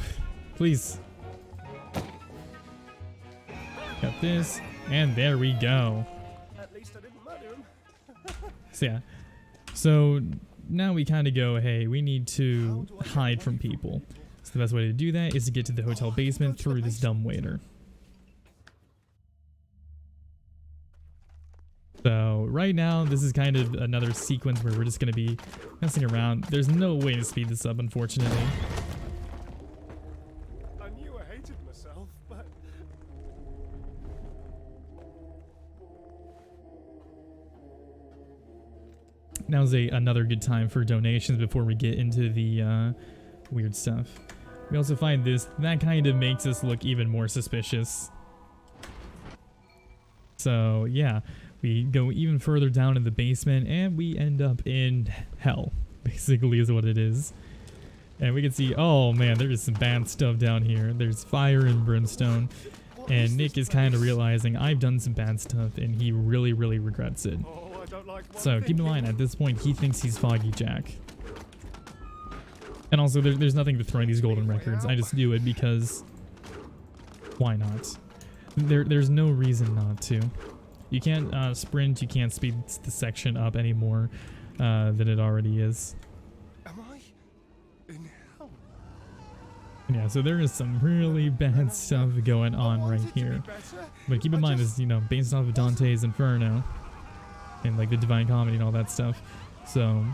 Please. Got this. And there we go. At least I didn't murder him. So yeah. So now we kind of go, hey, we need to hide from people. So the best way to do that is to get to the hotel basement through this dumb waiter. So right now, this is kind of another sequence where we're just going to be messing around. There's no way to speed this up, unfortunately. I knew I hated myself, but... Now's another good time for donations before we get into the weird stuff. We also find this. That kind of makes us look even more suspicious. So yeah, we go even further down in the basement and we end up in hell, basically is what it is. And we can see, oh man, there is some bad stuff down here. There's fire and brimstone. And Nick is kind of realizing I've done some bad stuff and he really, really regrets it. So keep in mind, at this point, he thinks he's Foggy Jack. And also, there's nothing to throw in these golden records. I just do it because why not? There's no reason not to. You can't sprint, you can't speed the section up any more than it already is. Am I in hell? Yeah, so there is some really bad stuff going on right here. But keep in mind, this is, you know, based off of Dante's Inferno and like the Divine Comedy and all that stuff. So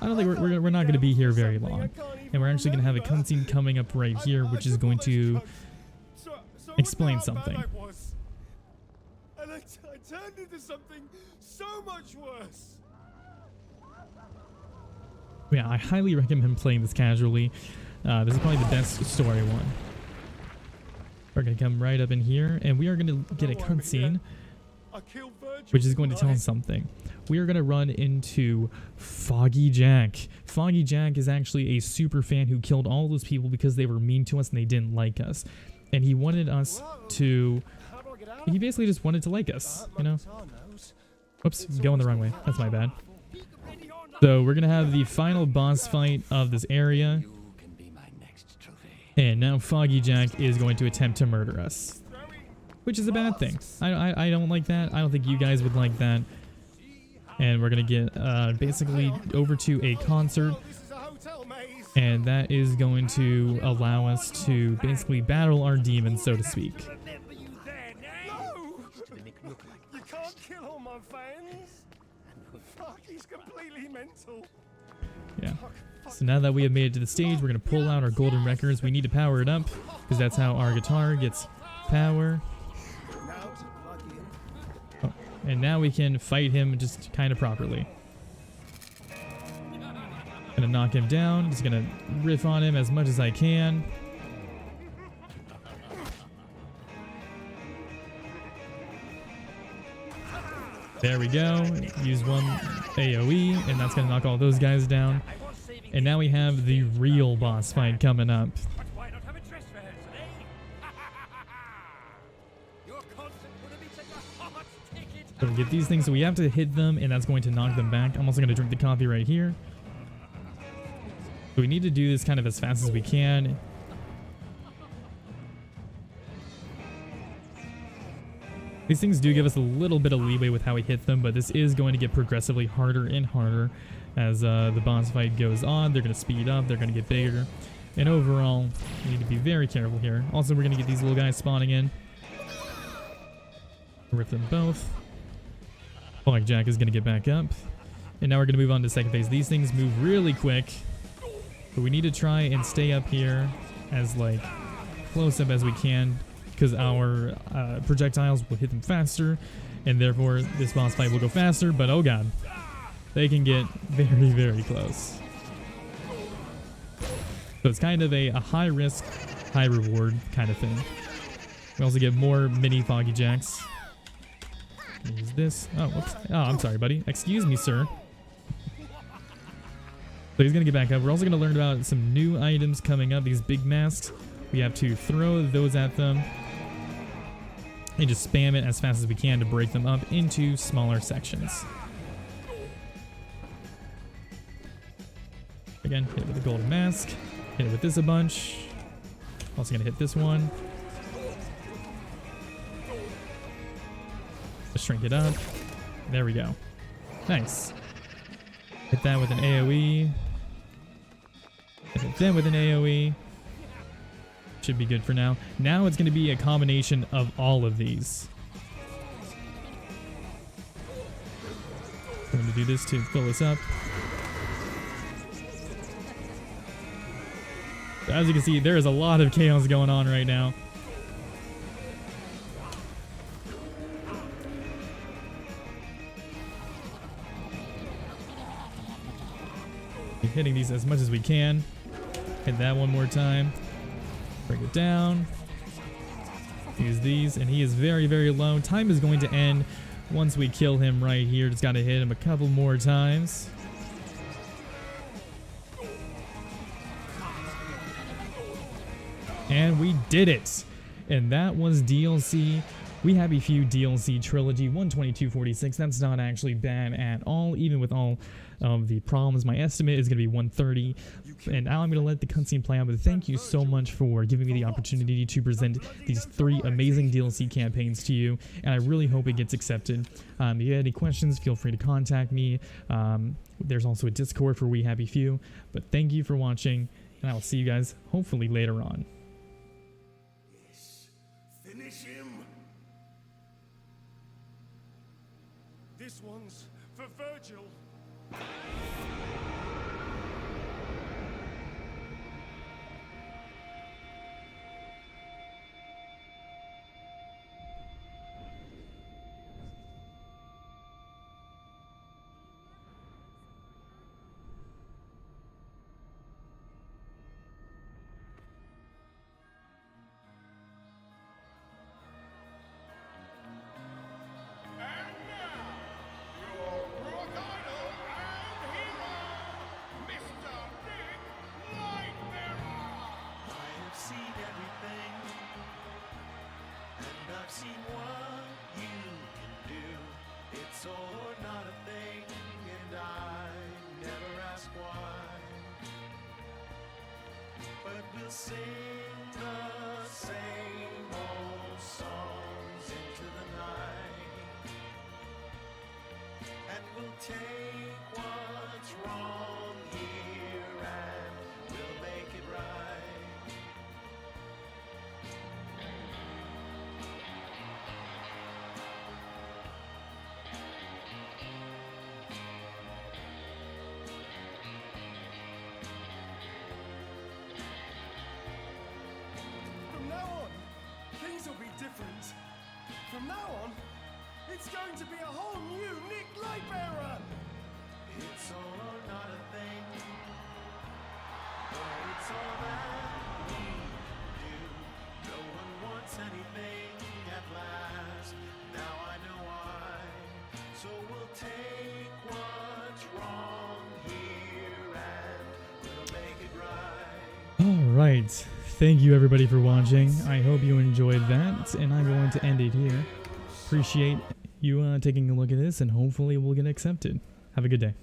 I don't think we're not going to be here very long. And we're actually going to have a cutscene coming up right here, which is going to explain something. And I turned into something so much worse. Yeah, I highly recommend playing this casually. This is probably the best story one. We're going to come right up in here, and we are going to get a cutscene, which is going to tell us something. We are going to run into Foggy Jack. Foggy Jack is actually a super fan who killed all those people because they were mean to us and they didn't like us. And he wanted us to... He basically just wanted to like us, you know? Whoops, going the wrong way. That's my bad. So we're going to have the final boss fight of this area. And now Foggy Jack is going to attempt to murder us, which is a bad thing. I don't like that. I don't think you guys would like that. And we're going to get basically over to a concert. And that is going to allow us to basically battle our demons, so to speak. You can't kill all my fans. Fuck, he's completely mental. Yeah. So now that we have made it to the stage, we're going to pull out our golden records. We need to power it up because that's how our guitar gets power. Oh, and now we can fight him just kind of properly. Gonna knock him down. Just gonna riff on him as much as I can. There we go. Use one AoE, and that's gonna knock all those guys down. And now we have the real boss fight coming up. So we get these things, so we have to hit them, and that's going to knock them back. I'm also gonna drink the coffee right here. So we need to do this kind of as fast as we can. These things do give us a little bit of leeway with how we hit them, but this is going to get progressively harder and harder as the boss fight goes on. They're going to speed up, they're going to get bigger, and overall, we need to be very careful here. Also, we're going to get these little guys spawning in. Rip them both. Foggy Jack is going to get back up. And now we're going to move on to the second phase. These things move really quick, but we need to try and stay up here as like close up as we can, because our projectiles will hit them faster, and therefore this boss fight will go faster, but oh god, they can get very, very close. So it's kind of a high risk, high reward kind of thing. We also get more mini Foggy Jacks. Use this. Oh, whoops. Oh, I'm sorry, buddy. Excuse me, sir. So he's going to get back up. We're also going to learn about some new items coming up, these big masks. We have to throw those at them and just spam it as fast as we can to break them up into smaller sections. Again, hit it with the golden mask. Hit it with this a bunch. Also going to hit this one. Just shrink it up. There we go. Nice. Hit that with an AoE. Hit them with an AoE. Should be good for now. Now it's going to be a combination of all of these. I'm going to do this to fill this up. So as you can see, there is a lot of chaos going on right now. Keep hitting these as much as we can. Hit that one more time. Bring it down. Use these, and he is very, very low. Time is going to end once we kill him right here. Just got to hit him a couple more times. And we did it. And that was DLC. We Happy Few DLC Trilogy 122.46. That's not actually bad at all, even with all of the problems. My estimate is going to be 130. And now I'm going to let the cutscene play out, but thank you so much for giving me the opportunity to present these 3 amazing DLC campaigns to you, and I really hope it gets accepted. If you have any questions, feel free to contact me. There's also a Discord for We Happy Few, but thank you for watching, and I will see you guys hopefully later on. Yes. Finish him. This one's for Virgil. I've seen what you can do. It's all or not a thing, and I never ask why. But we'll sing the same old songs into the night, and we'll take what's wrong here and we'll make it right. Things will be different. From now on, it's going to be a whole new Nick Lightbearer! It's all or not a thing, but it's all that we do. No one wants anything at last. Now I know why. So we'll take what's wrong here and we'll make it right. Alright. Thank you everybody for watching. I hope you enjoyed that, and I'm going to end it here. Appreciate you taking a look at this, and hopefully we'll get accepted. Have a good day.